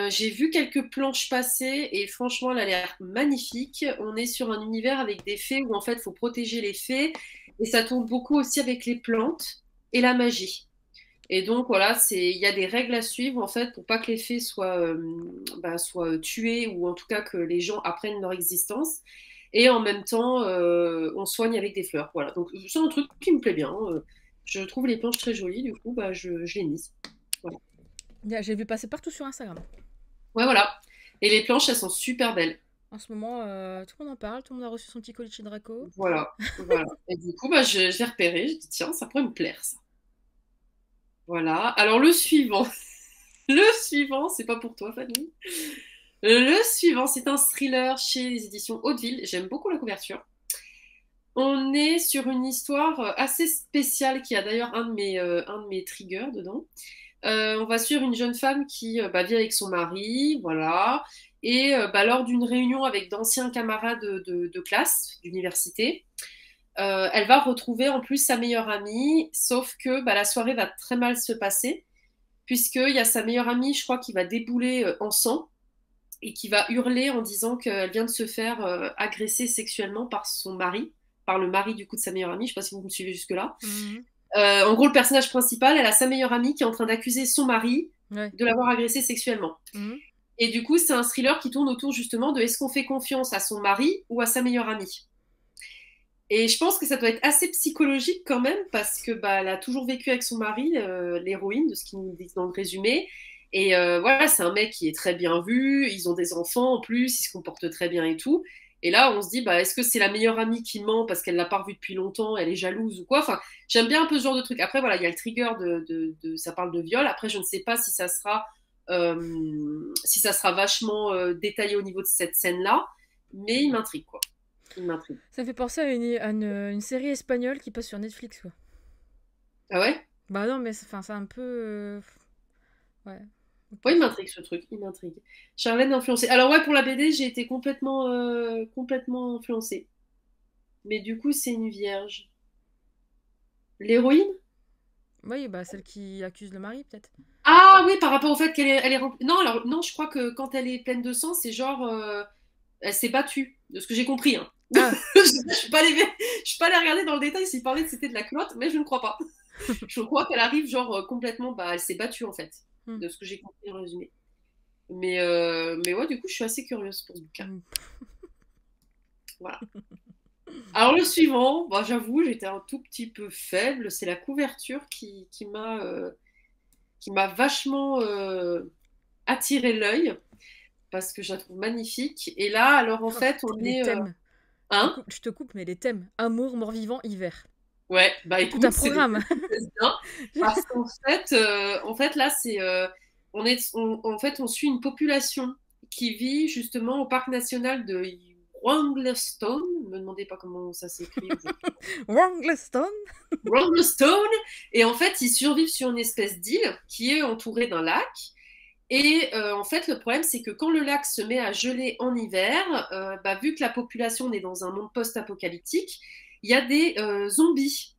J'ai vu quelques planches passer et franchement, elle a l'air magnifique. On est sur un univers avec des fées où en fait, il faut protéger les fées et ça tourne beaucoup aussi avec les plantes et la magie. Et donc voilà, il y a des règles à suivre en fait pour pas que les fées soient tuées ou en tout cas que les gens apprennent leur existence. Et en même temps, on soigne avec des fleurs. Voilà, donc c'est un truc qui me plaît bien. Je trouve les planches très jolies, du coup, bah, je les mise. Voilà. J'ai vu passer partout sur Instagram. Ouais, voilà. Et les planches, elles sont super belles. En ce moment, tout le monde en parle, tout le monde a reçu son petit colis de chez Draco. Voilà, voilà. Et du coup, bah, je l'ai repéré, je dis tiens, ça pourrait me plaire ça. Voilà. Alors le suivant, le suivant, c'est pas pour toi, Fanny. Le suivant, c'est un thriller chez les éditions Hauteville. J'aime beaucoup la couverture. On est sur une histoire assez spéciale qui a d'ailleurs un de mes triggers dedans. On va suivre une jeune femme qui vit avec son mari, voilà, et lors d'une réunion avec d'anciens camarades de classe, d'université, elle va retrouver en plus sa meilleure amie, sauf que la soirée va très mal se passer, puisqu'il y a sa meilleure amie, je crois, qui va débouler en sang et qui va hurler en disant qu'elle vient de se faire agresser sexuellement par son mari, par le mari du coup de sa meilleure amie. Je ne sais pas si vous me suivez jusque-là. Mhm. En gros, le personnage principal, elle a sa meilleure amie qui est en train d'accuser son mari Ouais. de l'avoir agressé sexuellement. Mhm. Et du coup, c'est un thriller qui tourne autour justement de est-ce qu'on fait confiance à son mari ou à sa meilleure amie. Et je pense que ça doit être assez psychologique quand même, parce que elle a toujours vécu avec son mari, l'héroïne, de ce qu'ils nous disent dans le résumé. Et voilà, c'est un mec qui est très bien vu, ils ont des enfants en plus, ils se comportent très bien et tout. Et là, on se dit, est-ce que c'est la meilleure amie qui ment parce qu'elle l'a pas revu depuis longtemps, elle est jalouse ou quoi. Enfin, j'aime bien un peu ce genre de truc. Après, voilà, il y a le trigger ça parle de viol. Après, je ne sais pas si ça sera vachement détaillé au niveau de cette scène-là, mais il m'intrigue, quoi. Il m'intrigue. Ça me fait penser à une série espagnole qui passe sur Netflix, quoi. Ah ouais? Bah non, mais c'est un peu... Ouais, Ouais, ok. il m'intrigue ce truc, il m'intrigue. Charlène influencée. Alors ouais, pour la BD, j'ai été complètement influencée. Mais du coup, c'est une vierge. L'héroïne? Oui, bah celle qui accuse le mari, peut-être. Ah oui, par rapport au fait elle est remplie. Non, alors non, je crois que quand elle est pleine de sang, c'est genre elle s'est battue, de ce que j'ai compris. Hein. Ah, Je suis pas allée, je suis pas allée regarder dans le détail s'il parlait que c'était de la culotte, mais je ne crois pas. Je crois qu'elle arrive genre complètement, elle s'est battue en fait, hmm, de ce que j'ai compris en résumé. Mais ouais, du coup, je suis assez curieuse pour ce bouquin. hmm. Voilà. Alors le suivant, j'avoue, j'étais un tout petit peu faible. C'est la couverture qui m'a vachement attiré l'œil parce que je la trouve magnifique. Et là, alors en Oh, fait, on les est thèmes. hein? Je te coupe, mais les thèmes. Amour, mort-vivant, hiver. Ouais, C'est tout un écoute, c'est des programme. thèmes qui me plaisent bien parce qu'en fait là, en fait, on suit une population qui vit justement au parc national de Yellowstone. Ne me demandez pas comment ça s'écrit. Wrangliston. Yellowstone. Et en fait, ils survivent sur une espèce d'île qui est entourée d'un lac. Et en fait, le problème, c'est que quand le lac se met à geler en hiver, vu que la population est dans un monde post-apocalyptique, il y a des zombies.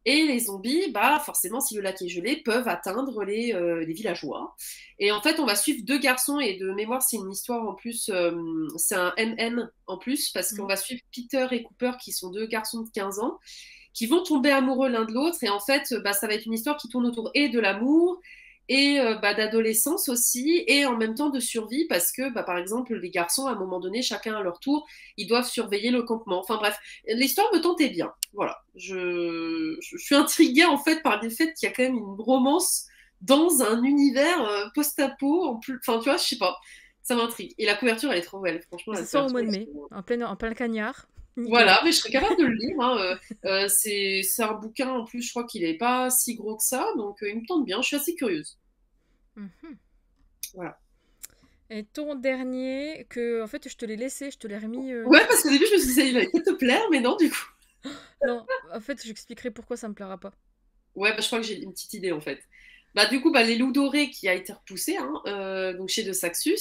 Et les zombies, forcément, si le lac est gelé, peuvent atteindre les villageois. Et en fait, on va suivre deux garçons, et de mémoire, c'est une histoire en plus, c'est un MM en plus, parce qu'on Hmm. va suivre Peter et Cooper, qui sont deux garçons de 15 ans, qui vont tomber amoureux l'un de l'autre. Et en fait, ça va être une histoire qui tourne autour et de l'amour et d'adolescence aussi, et en même temps de survie, parce que, par exemple, les garçons, à un moment donné, chacun à leur tour, ils doivent surveiller le campement. Enfin bref, l'histoire me tentait bien. Voilà. Je suis intriguée, en fait, par le fait qu'il y a quand même une romance dans un univers post-apo. Enfin, tu vois, je sais pas. Ça m'intrigue. Et la couverture, elle est trop belle. Franchement, la Ça sort au couverture, mois de elle est mai, trop... en plein cagnard. Nickel. Voilà, mais je serais capable de le lire. Hein. C'est un bouquin, en plus, je crois qu'il est pas si gros que ça, donc il me tente bien. Je suis assez curieuse. Mhm. Voilà. Et ton dernier, en fait, je te l'ai laissé, je te l'ai remis. Ouais, parce qu'au début, je me suis dit, il va peut-être te plaire, mais non, du coup. Non, en fait, j'expliquerai pourquoi ça me plaira pas. Ouais, je crois que j'ai une petite idée, en fait. Du coup, les loups dorés qui a été repoussé, hein, donc chez De Saxus.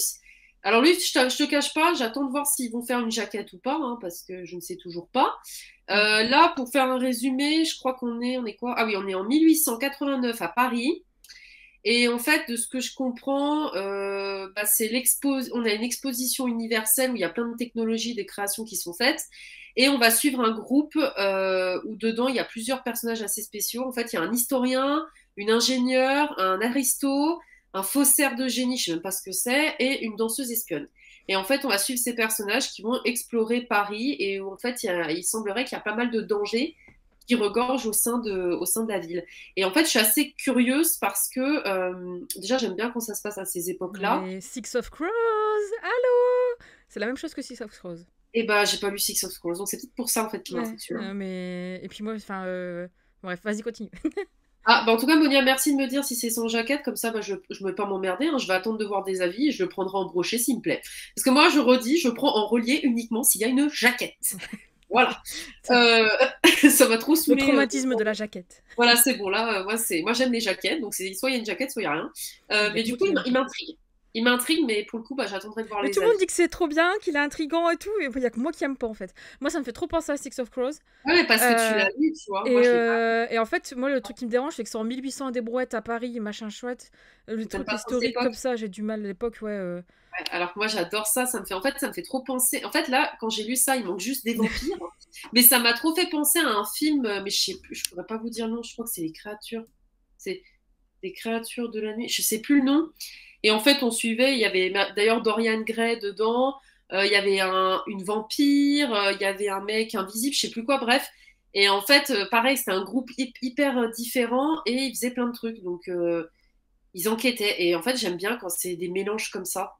Alors lui, je te cache pas, j'attends de voir s'ils vont faire une jaquette ou pas, hein, parce que je ne sais toujours pas. Hmm. Là, pour faire un résumé, je crois on est quoi? Ah oui, on est en 1889 à Paris. Et en fait, de ce que je comprends, on a une exposition universelle où il y a plein de technologies, des créations qui sont faites. Et on va suivre un groupe où dedans, il y a plusieurs personnages assez spéciaux. En fait, il y a un historien, une ingénieure, un aristo, un faussaire de génie, je ne sais même pas ce que c'est, et une danseuse espionne. Et en fait, on va suivre ces personnages qui vont explorer Paris et où en fait, il semblerait qu'il y a pas mal de dangers qui regorgent au sein de la ville. Et en fait, je suis assez curieuse parce que déjà, j'aime bien quand ça se passe à ces époques-là. Mais Six of Crows, allô. C'est la même chose que Six of Crows. Et j'ai pas lu Six of Crows, donc c'est peut-être pour ça en fait qui Ouais, m'intrigue celui-là. mais... Et puis moi, enfin... Bref, vas-y, continue. Ah, bah en tout cas, Monia, merci de me dire si c'est sans jaquette, comme ça, bah, je ne vais pas m'emmerder, hein. Je vais attendre de voir des avis et je le prendrai en brochet s'il me plaît. Parce que moi, je redis, je prends en relié uniquement s'il y a une jaquette. Voilà. Euh, ça va trop Le saouler. traumatisme de la jaquette. Voilà, c'est bon, là, moi j'aime les jaquettes, donc c'est soit il y a une jaquette, soit il n'y a rien. Il y a Mais que du moi coup, qui l'aime il pas. m'intrigue. Il m'intrigue, mais pour le coup, bah, j'attendrai de voir Mais les tout le monde avis. dit que c'est trop bien, qu'il est intriguant et tout, et il y a que moi qui aime pas en fait. Moi, ça me fait trop penser à Six of Crows. Ouais, parce que tu Euh, l'as lu, tu vois. Moi, je l'ai pas. et en fait, moi, le truc qui me dérange, c'est que c'est en 1800 à des brouettes à Paris, machin chouette. Le T'aimes truc pas trop cette historique époque. comme ça, j'ai du mal à l'époque, ouais. Ouais, alors que moi, j'adore ça. Ça me fait trop penser. En fait, là, quand j'ai lu ça, il manque juste des vampires. Mais ça m'a trop fait penser à un film, mais je sais plus, je pourrais pas vous dire le nom. Je crois que c'est Les Créatures. C'est des créatures de la nuit. Je sais plus le nom. Et en fait, on suivait. Il y avait d'ailleurs Dorian Gray dedans. Il y avait une vampire. Il y avait un mec invisible. Je sais plus quoi. Bref. Et en fait, pareil, c'était un groupe hyper différent et ils faisaient plein de trucs. Donc, ils enquêtaient. Et en fait, j'aime bien quand c'est des mélanges comme ça.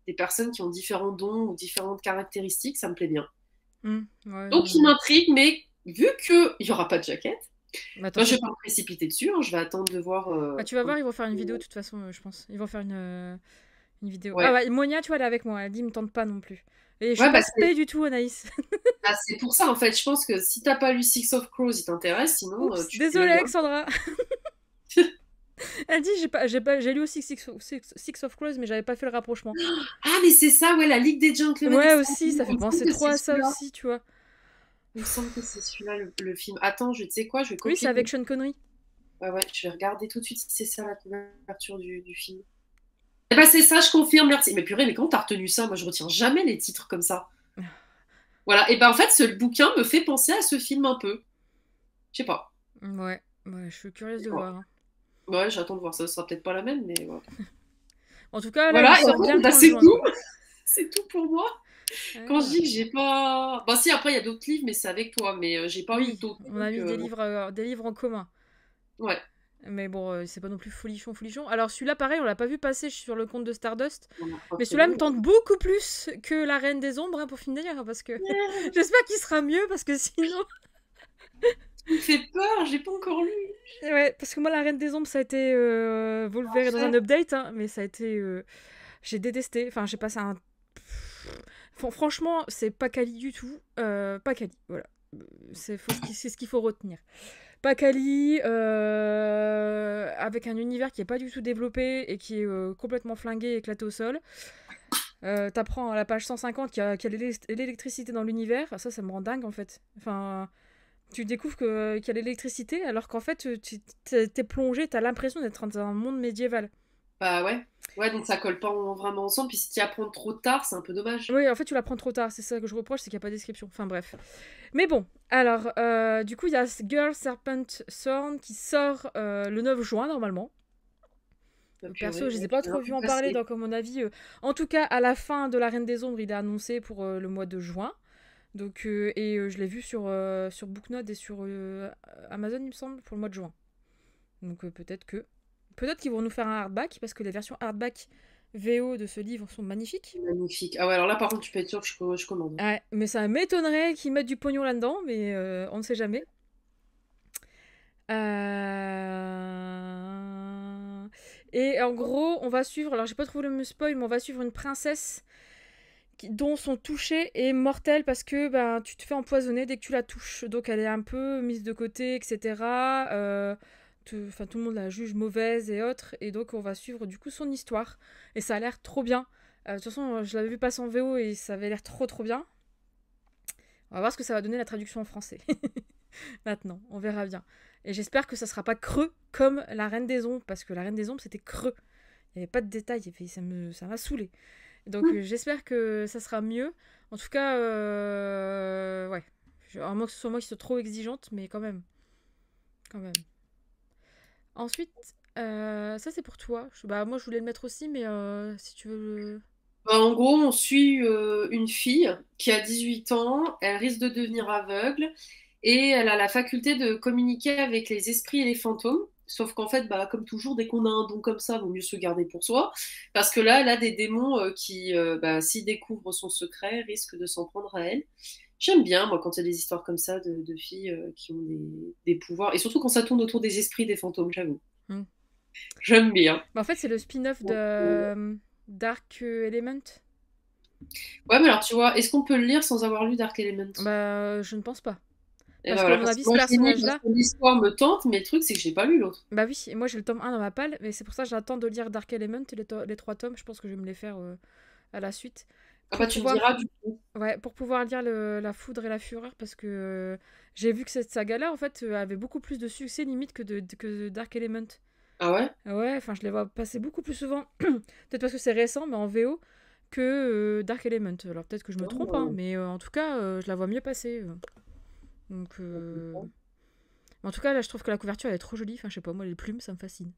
Des personnes qui ont différents dons ou différentes caractéristiques. Ça me plaît bien. Ouais, non, Donc, il m'intrigue. Mais vu qu'il n'y aura pas de jaquette, mais moi, je attention. vais pas me précipiter dessus. Hein. Je vais attendre de voir. Ah, tu vas voir, ils vont faire une vidéo de toute façon, je pense. Ils vont faire une vidéo. Ah Ouais. ouais, Monia, tu vois, elle est avec moi. Elle dit, me tente pas non plus. Et je suis Ouais, pas spé du tout, Anaïs. c'est pour ça, en fait. Je pense que si t'as pas lu Six of Crows, il t'intéresse. Sinon, Oups, tu fais désolée, le lien. Alexandra. Elle dit, j'ai lu aussi Six of Crows, mais j'avais pas fait le rapprochement. Ah, mais c'est ça, ouais, la Ligue des Gentlemen Ouais, aussi, ça Extraordinaires. fait penser trop à ça aussi, tu vois. Il me semble que c'est celui-là, le film. Attends, tu sais quoi, je vais Oui, c'est copier. avec Sean Connery. Ouais, ouais, je vais regarder tout de suite si c'est ça la couverture du film. Eh ben, c'est ça, je confirme, merci. Mais purée, mais comment t'as retenu ça? Moi, je retiens jamais les titres comme ça. Voilà, et ben en fait, ce bouquin me fait penser à ce film un peu. Je sais pas. Ouais, ouais, je suis curieuse de Ouais, voir, hein. ouais, j'attends de voir. Ça sera peut-être pas la même, mais voilà. En tout cas, là, il Voilà, et en sort fait, bah, bientôt le c'est juin, tout. quoi. C'est tout pour moi. Quand je Ah. dis que j'ai pas. Bah, si, après, il y a d'autres livres, mais c'est avec toi. Mais j'ai pas eu Oui, d'autres. on a mis des livres en commun. Ouais. Mais bon, c'est pas non plus folichon, folichon. Alors celui-là, pareil, on l'a pas vu passer sur le compte de Stardust. On a pas Mais trop celui-là me mal. tente beaucoup plus que La Reine des Ombres, hein, pour finir. Parce que j'espère qu'il sera mieux, parce que sinon... Tu me fais peur, j'ai pas encore lu. Ouais, parce que moi, La Reine des Ombres, ça a été... vous le verrez dans un Enfer. update, hein, mais ça a été... j'ai détesté. Enfin, j'ai passé un... Franchement, c'est pas quali du tout. Pas quali, voilà. C'est ce qu'il faut retenir. Pas quali, avec un univers qui est pas du tout développé et qui est complètement flingué et éclaté au sol. T'apprends à la page 150 qu'il y a l'électricité dans l'univers. Ça me rend dingue en fait. Enfin, tu découvres qu'il y a l'électricité alors qu'en fait, t'es plongé, t'as l'impression d'être dans un monde médiéval. Bah ouais. Ouais, donc ça colle pas vraiment ensemble. Puis si tu y apprends trop tard, c'est un peu dommage. Oui, en fait, tu l'apprends trop tard. C'est ça que je reproche, c'est qu'il n'y a pas de description. Enfin, bref. Mais bon, alors, du coup, il y a Girl Serpent Thorn qui sort le 9 juin, normalement. Bah, Perso, purée, je les ai ouais, pas j'ai trop un vus peu en parler, passé. donc à mon avis, en tout cas, à la fin de La Reine des Ombres, il est annoncé pour le mois de juin. Donc, je l'ai vu sur Booknode et sur Amazon, il me semble, pour le mois de juin. Donc peut-être qu'ils vont nous faire un hardback, parce que les versions hardback VO de ce livre sont magnifiques. Magnifique. Ah ouais, alors là, par contre, tu peux être sûr que je commande. Ouais, mais ça m'étonnerait qu'ils mettent du pognon là-dedans, mais on ne sait jamais. Et en gros, on va suivre, alors j'ai pas trouvé le spoil, mais on va suivre une princesse dont son toucher est mortel parce que ben, tu te fais empoisonner dès que tu la touches. Donc elle est un peu mise de côté, etc. Tout le monde la juge mauvaise et autres. Et donc on va suivre du coup son histoire. Et ça a l'air trop bien. De toute façon, je l'avais vu passer en VO et ça avait l'air trop trop bien. On va voir ce que ça va donner la traduction en français. Maintenant, on verra bien. Et j'espère que ça sera pas creux comme La Reine des Ombres, parce que La Reine des Ombres c'était creux. Il n'y avait pas de détails, ça m'a saoulé. Donc j'espère que ça sera mieux. En tout cas, ouais. À moins que ce soit moi qui soit trop exigeante, mais quand même. Quand même. Ensuite, ça c'est pour toi. Bah, moi je voulais le mettre aussi, mais si tu veux le... Bah, en gros, on suit une fille qui a 18 ans, elle risque de devenir aveugle et elle a la faculté de communiquer avec les esprits et les fantômes. Sauf qu'en fait, bah, comme toujours, dès qu'on a un don comme ça, vaut mieux se garder pour soi. Parce que là, elle a des démons qui, bah, s'ils découvrent son secret, risquent de s'en prendre à elle. J'aime bien, moi, quand il y a des histoires comme ça de filles qui ont des pouvoirs. Et surtout quand ça tourne autour des esprits, des fantômes, j'avoue. Mm. J'aime bien. Bah, en fait, c'est le spin-off de Donc, Dark Element. ouais, mais alors tu vois, est-ce qu'on peut le lire sans avoir lu Dark Element? Bah, je ne pense pas. Et ben Parce que, à voilà, mon parce que avis, ce moi je l'ai mis parce personnage-là. que l'histoire me tente, mais le truc c'est que j'ai pas lu l'autre. Bah oui, et moi j'ai le tome 1 dans ma palle, mais c'est pour ça que j'attends de lire Dark Element, les 3 tomes. Je pense que je vais me les faire à la suite. Ah Pour bah tu me pouvoir, diras du coup. ouais, pour pouvoir lire la foudre et la fureur, parce que j'ai vu que cette saga-là, en fait, avait beaucoup plus de succès limite que Dark Element. Ah ouais? Ah ouais, enfin, je les vois passer beaucoup plus souvent, peut-être parce que c'est récent, mais en VO, que Dark Element. Alors peut-être que je me trompe, hein, Oh, mais en tout cas, je la vois mieux passer. Donc, en tout cas, là, je trouve que la couverture, elle est trop jolie. Enfin, je sais pas, moi, les plumes, ça me fascine.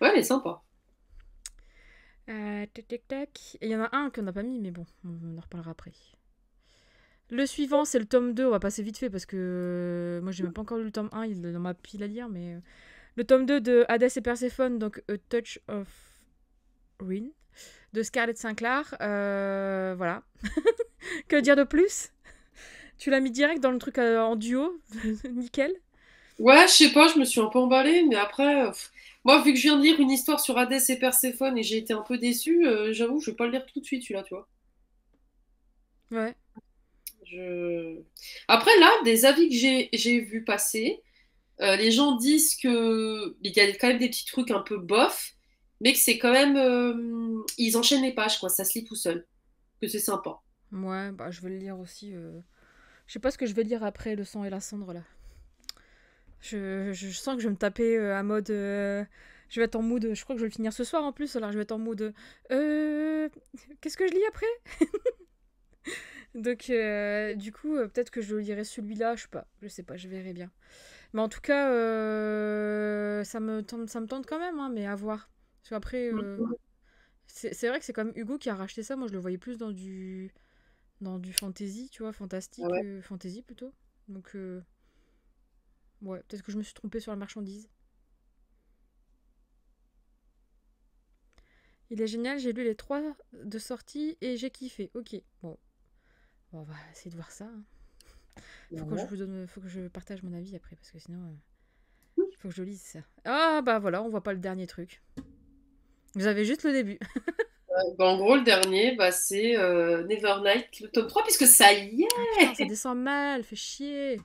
ouais, elle est sympa. Tac, tac, tac. Et il y en a un qu'on n'a pas mis, mais bon, on en reparlera après. Le suivant, c'est le tome 2. On va passer vite fait parce que moi, j'ai même pas encore lu le tome 1. Il est dans ma pile à lire, mais le tome 2 de Hades et Perséphone, donc A Touch of Ruin, de Scarlett Sinclair. Voilà. Que dire de plus? Tu l'as mis direct dans le truc en duo. Nickel. Ouais, je sais pas, je me suis un peu emballée, mais après, moi vu que je viens de lire une histoire sur Hadès et Perséphone et j'ai été un peu déçue, j'avoue, je vais pas le lire tout de suite celui-là, tu vois. Ouais. Je... Après là, des avis que j'ai vu passer, les gens disent que il y a quand même des petits trucs un peu bof, mais que c'est quand même ils enchaînent les pages quoi, ça se lit tout seul, que c'est sympa. Ouais, bah, je vais le lire aussi. Je sais pas ce que je vais lire après Le sang et la cendre, là. Je sens que je vais me taper à mode. Je vais être en mood. Je crois que je vais le finir ce soir en plus, alors je vais être en mood. Qu'est-ce que je lis après? Donc, du coup, peut-être que je lirai celui-là. Je sais pas, je verrai bien. Mais en tout cas, ça me tente quand même, hein, mais à voir. Parce qu'après, c'est vrai que c'est quand même Hugo qui a racheté ça. Moi, je le voyais plus dans du fantasy, tu vois, Ah fantastique, ouais. fantasy plutôt. Donc, ouais, peut-être que je me suis trompée sur la marchandise. Il est génial, j'ai lu les 3 de sortie et j'ai kiffé. Ok, bon, on va essayer de voir ça, hein. Ouais. Faut que je partage mon avis après, parce que sinon, il faut que je lise ça. Ah bah voilà, on voit pas le dernier truc. Vous avez juste le début. Bah, en gros, le dernier, bah, c'est Nevernight, le tome 3 puisque ça y Ah putain, ça est, descend mal, fait chier.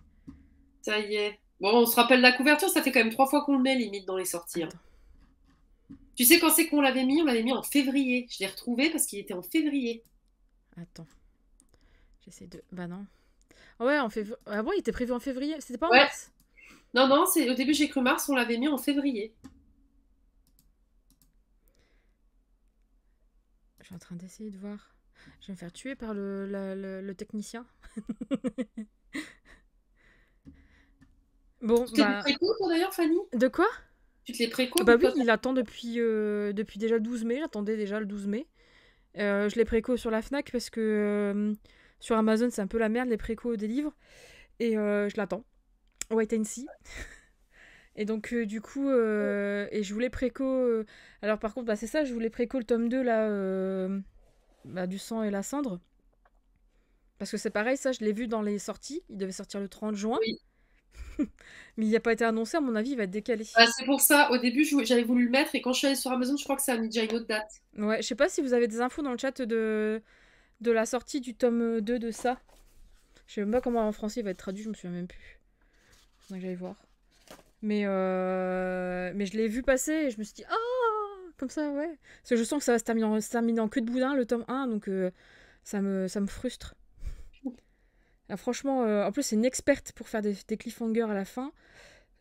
ça y est. Bon, on se rappelle la couverture, ça fait quand même 3 fois qu'on le met limite dans les sorties, hein. Attends, Tu sais quand c'est qu'on l'avait mis? On l'avait mis en février. Je l'ai retrouvé parce qu'il était en février. attends. J'essaie de. Bah non. Ah ouais, en février. Ah bon, il était prévu en février. C'était pas en Ouais, mars? non, non, c'est au début j'ai cru mars, on l'avait mis en février. Je suis en train d'essayer de voir. Je vais me faire tuer par le technicien. Bon, Tu te l'es bah. préco toi d'ailleurs, Fanny? De quoi? Tu te l'es préco Bah ou oui, pas? il attend depuis déjà le 12 mai. J'attendais déjà le 12 mai. Je l'ai préco sur la Fnac parce que sur Amazon, c'est un peu la merde, les précos des livres. Et je l'attends. Wait and see. Et donc, du coup, et je voulais préco. Alors, par contre, bah, c'est ça, je voulais préco le tome 2 là, bah, du sang et la cendre. Parce que c'est pareil, ça, je l'ai vu dans les sorties. Il devait sortir le 30 juin. Oui. Mais il n'a pas été annoncé, à mon avis, il va être décalé. Bah, c'est pour ça, au début j'avais voulu le mettre et quand je suis allée sur Amazon, je crois que ça a mis déjà une autre date. Ouais, je sais pas si vous avez des infos dans le chat de la sortie du tome 2 de ça. Je sais même pas comment en français il va être traduit, je me souviens même plus. Faudrait que j'aille voir. Mais je l'ai vu passer et je me suis dit, ah, comme ça, ouais. Parce que je sens que ça va se terminer en queue de boudin, le tome 1, donc ça me frustre. Ah, franchement, en plus, c'est une experte pour faire des cliffhangers à la fin.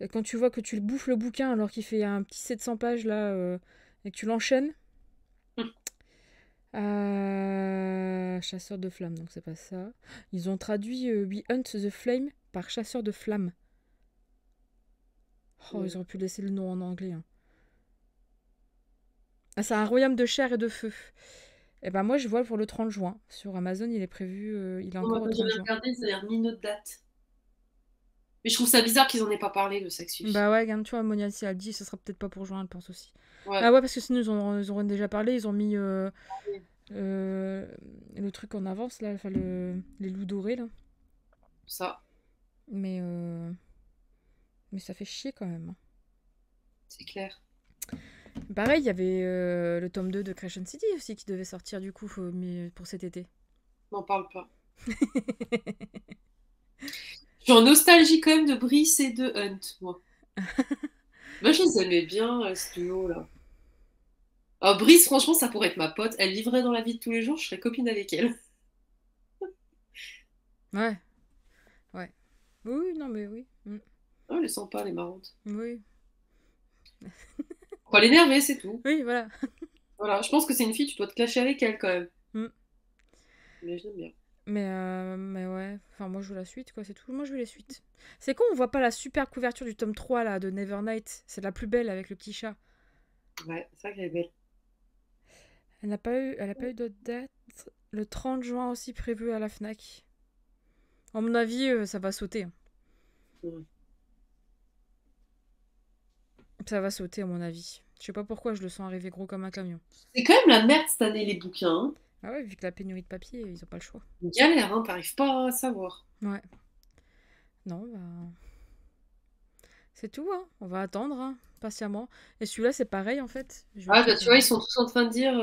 Et quand tu vois que tu bouffes le bouquin alors qu'il fait un petit 700 pages là, et que tu l'enchaînes. Chasseur de flammes, donc c'est pas ça. Ils ont traduit We Hunt the Flame par chasseur de flammes. Oh, ils auraient pu laisser le nom en anglais, hein. Ah, c'est un royaume de chair et de feu. Et ben moi, je vois pour le 30 juin. Sur Amazon, il est prévu, il est Moi, encore au quand 30 j'avais juin. regardé, ça a mis une autre date. Mais je trouve ça bizarre qu'ils en aient pas parlé de Saxus. Bah ouais, regarde, tu vois, Monia, si elle dit, ce sera peut-être pas pour juin, elle pense aussi. Ouais. Ah ouais, parce que sinon, ils auraient déjà parlé, ils ont mis Euh, le truc en avance, là, enfin, les loups dorés, là. Ça, Mais, euh, mais ça fait chier quand même, hein. c'est clair. Pareil, il y avait le tome 2 de Crescent City aussi qui devait sortir du coup mais pour cet été. M'en parle pas. Je suis en nostalgie quand même de Brice et de Hunt, moi. Moi, je les aimais bien, ce duo-là. Alors, Brice, franchement, ça pourrait être ma pote. Elle vivrait dans la vie de tous les jours, je serais copine avec elle. Ouais, ouais. Oui, non mais oui. Mm. Oh, elle est sympa, elle est marrante. Oui. Faut l'énerver, c'est tout. Oui, voilà. Voilà, je pense que c'est une fille, tu dois te clasher avec elle quand même. Mm. Mais je l'aime bien. Mais ouais, enfin moi je veux la suite quoi, c'est tout. Moi je veux les suites. C'est con, on voit pas la super couverture du tome 3 là de Nevernight. C'est la plus belle avec le petit chat. Ouais, c'est vrai qu'elle est belle. Elle a pas eu d'autres dates. Le 30 juin aussi prévu à la Fnac. À mon avis, ça va sauter, hein. Mm. Ça va sauter à mon avis. Je sais pas pourquoi je le sens arriver gros comme un camion. C'est quand même la merde cette année, les bouquins, hein. Ah ouais, vu que la pénurie de papier, ils ont pas le choix. Une galère, hein, t'arrives pas à savoir. Ouais. Non, bah. C'est tout, hein. On va attendre, hein, patiemment. Et celui-là, c'est pareil, en fait. Je vais Ah, bah peut-être. tu vois, ils sont tous en train de dire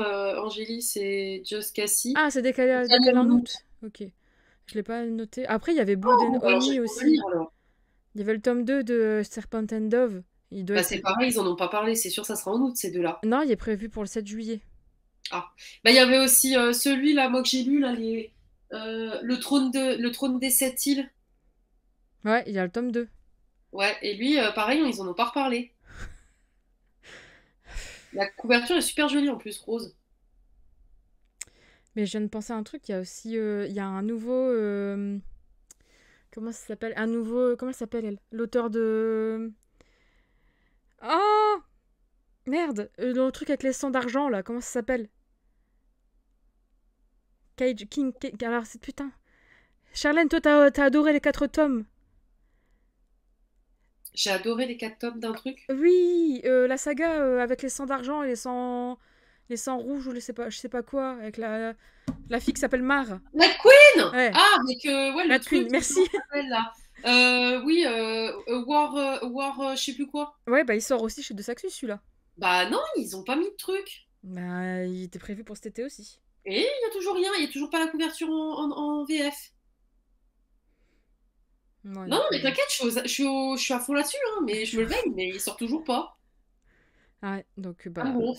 Angélis et Just Cassie. Ah, c'est décalé, Décalé décalé en en août. août. Ok. Je l'ai pas noté. Après, il y avait Blood Oh, and bon, alors j'ai Honey pas lire aussi. alors. Il y avait le tome 2 de Serpent and Dove. Il doit Bah être. c'est pareil, ils en ont pas parlé, c'est sûr, ça sera en août ces deux-là. Non, il est prévu pour le 7 juillet. Ah. Bah il y avait aussi celui-là, moi que j'ai lu, là, le trône des sept îles. Ouais, il y a le tome 2. Ouais, et lui, pareil, ils en ont pas reparlé. La couverture est super jolie en plus, rose. Mais je viens de penser à un truc. Il y a aussi. Il y a un nouveau. Comment ça s'appelle? Un nouveau. Comment elle s'appelle, elle? L'auteur de. Oh! Merde! Le truc avec les sangs d'argent, là. Comment ça s'appelle? Cage. King. Alors, c'est. Putain. Charlène, toi, t'as adoré les 4 tomes. J'ai adoré les quatre tomes d'un truc. Oui, la saga avec les sangs d'argent et les sangs rouges ou je sais pas quoi, avec la fille qui s'appelle Mar. La Queen! Ouais, Ah, avec ouais, le Red truc, Queen, comment merci. ça s'appelle là? Oui, War, je sais plus quoi. Ouais, bah il sort aussi chez De Saxus celui-là. Bah non, ils ont pas mis de truc. Bah, il était prévu pour cet été aussi. Et il y a toujours rien, il y a toujours pas la couverture en VF. Ouais, Non, non, donc. mais t'inquiète, je suis à fond là-dessus, hein, mais je me le veille, mais il sort toujours pas. Ouais, donc Ah bah. bon.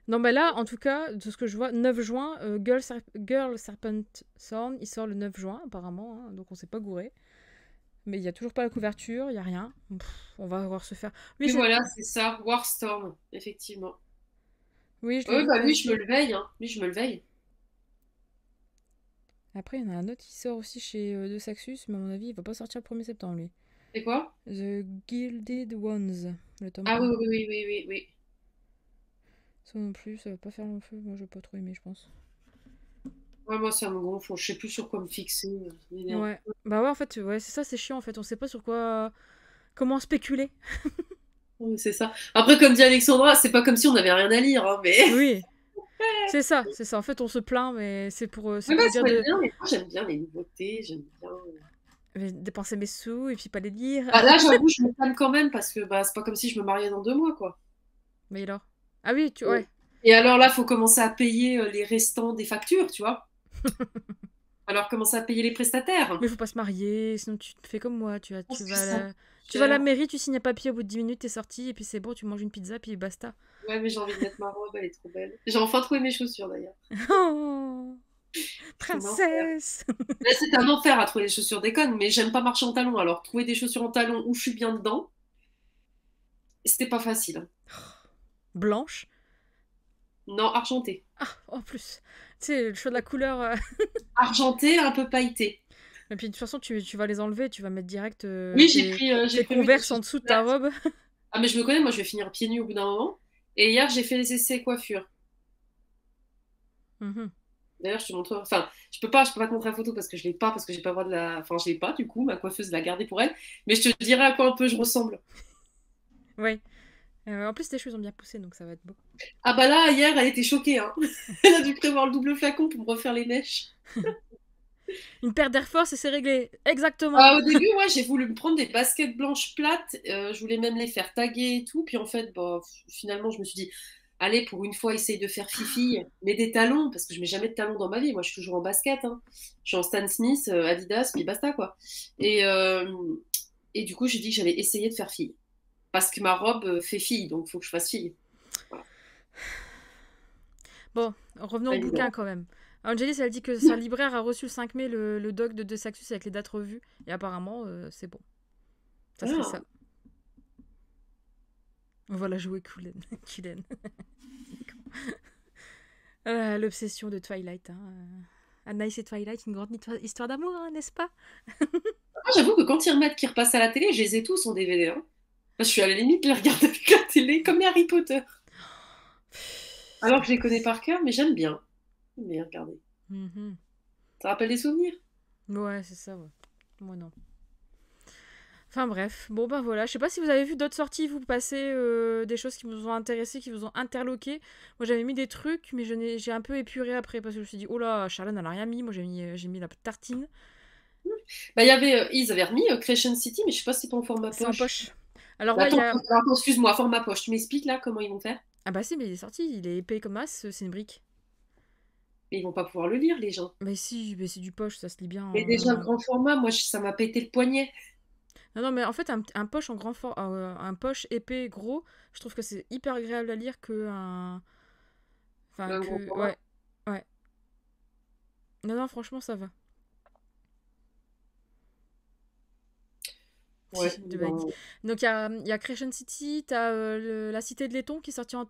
Non, bah là, en tout cas, de ce que je vois, 9 juin, Girl Serpent Thorn, il sort le 9 juin, apparemment, hein, donc on s'est pas gouré. Mais il y a toujours pas la couverture, il y a rien. On va voir se faire. Oui, Oui, voilà, c'est ça, Warstorm, effectivement. oui, je l'ai Oui, vu bah oui, je me passer. le veille, hein. Oui, je me le veille. Après, il y en a un autre qui sort aussi chez De Saxus, mais à mon avis, il va pas sortir le 1er septembre, lui. C'est quoi? The Gilded Ones, le tome Ah oui, 1. oui, oui, oui, oui, oui. Ça non plus, ça va pas faire long feu. Moi, je vais pas trop aimer, je pense. Ouais, moi, ça me gonfle, je sais plus sur quoi me fixer, ça m'énerve. Ouais. Bah ouais, en fait, ouais, c'est ça, c'est chiant, en fait. On sait pas sur quoi. Comment spéculer. Oui, c'est ça. Après, comme dit Alexandra, c'est pas comme si on avait rien à lire, hein, mais. Oui, c'est ça, c'est ça. En fait, on se plaint, mais c'est pour, c'est Ouais, bah, pour ça dire va être de bien, mais moi, j'aime bien les nouveautés, j'aime bien. dépenser mes sous et puis pas les lire. Bah, là, j'avoue, je me calme quand même parce que bah, c'est pas comme si je me mariais dans 2 mois, quoi. Mais alors? Ah oui, ouais. Et alors là, faut commencer à payer les restants des factures, tu vois. Alors commencer à payer les prestataires. Mais faut pas se marier, sinon tu te fais comme moi. Tu vas, tu Parce que vas à ça la... coûte tu vas à la cher. mairie, tu signes un papier, au bout de 10 minutes, t'es sorti, et puis c'est bon, tu manges une pizza, puis basta. Ouais, mais j'ai envie de mettre ma robe, elle est trop belle. J'ai enfin trouvé mes chaussures d'ailleurs. Oh, C'est un enfer. princesse! Là, c'est un enfer à trouver les chaussures déconne, mais j'aime pas marcher en talons. Alors trouver des chaussures en talons où je suis bien dedans, c'était pas facile, hein. Blanche. Non, argenté. Ah, en plus. Tu sais, le choix de la couleur. Argenté, un peu pailleté. Et puis de toute façon, tu vas les enlever, tu vas mettre direct Oui, j'ai tes prévu des converses en chaussures dessous de ta vertes. robe. Ah, mais je me connais, moi je vais finir pieds nus au bout d'un moment. Et hier, j'ai fait les essais coiffure. Mhm. D'ailleurs, je te montre. Enfin, je peux pas te montrer la photo parce que je l'ai pas, parce que j'ai pas le droit de la. Enfin, je l'ai pas, du coup, ma coiffeuse l'a gardée pour elle. Mais je te dirai à quoi un peu je ressemble. Ouais. En plus, tes cheveux ont bien poussé, donc ça va être beau. Ah bah là, hier, elle était choquée, hein. Elle a dû prévoir le double flacon pour me refaire les mèches. Une paire d'Air Force et c'est réglé. Exactement. Au début, ouais, j'ai voulu me prendre des baskets blanches plates. Je voulais même les faire taguer et tout. Puis en fait, bah, finalement, je me suis dit, allez, pour une fois, essaye de faire fifi. Mets des talons, parce que je mets jamais de talons dans ma vie. Moi, je suis toujours en basket, hein. Je suis en Stan Smith, Adidas, puis basta, quoi. Et, euh, et du coup, j'ai dit que j'allais essayer de faire fille. Parce que ma robe fait fille, donc il faut que je fasse fille. Voilà. Bon, revenons Pas au bouquin évident. quand même. Angelis, elle dit que sa libraire a reçu le 5 mai le doc de Saxus avec les dates revues. Et apparemment, c'est bon. Ça serait Ah. ça. Voilà, jouer Kulen. Kulen. L'obsession de Twilight. Hein. Anaïs et Twilight, une grande histoire d'amour, hein, n'est-ce pas? Moi, j'avoue que quand ils remettent qu'ils repassent à la télé, je les ai tous en DVD, hein. Je suis à la limite de les regarder avec la télé, comme les Harry Potter. Alors que je les connais par cœur, mais j'aime bien. J'aime bien regarder. Mhm. Ça rappelle des souvenirs. Ouais, c'est ça, ouais. Moi non. Enfin bref, bon ben voilà, je sais pas si vous avez vu d'autres sorties, vous passez des choses qui vous ont intéressé, qui vous ont interloqué. Moi j'avais mis des trucs, mais j'ai un peu épuré après parce que je me suis dit, oh là, Charlène elle a rien mis, moi j'ai mis la tartine. Bah, il y avait, ils avaient remis Creation City, mais je sais pas si c'est en format C'est en poche. poche. Alors Bah, ouais, il y attends, a... attends, excuse-moi, format poche. Tu m'expliques là comment ils vont faire? Ah bah si, mais il est sorti, il est épais comme as, c'est une brique. Mais ils vont pas pouvoir le lire, les gens. Mais si, mais c'est du poche, ça se lit bien Mais déjà, le en... grand format, moi, ça m'a pété le poignet. Non, non, mais en fait, un poche en grand un poche épais, gros, je trouve que c'est hyper agréable à lire que un... Enfin, Un gros que... format. Ouais, ouais. Non, non, franchement, ça va. Ouais, De Bailly. Donc il y a Creation City, t'as La Cité de Laiton qui est sorti le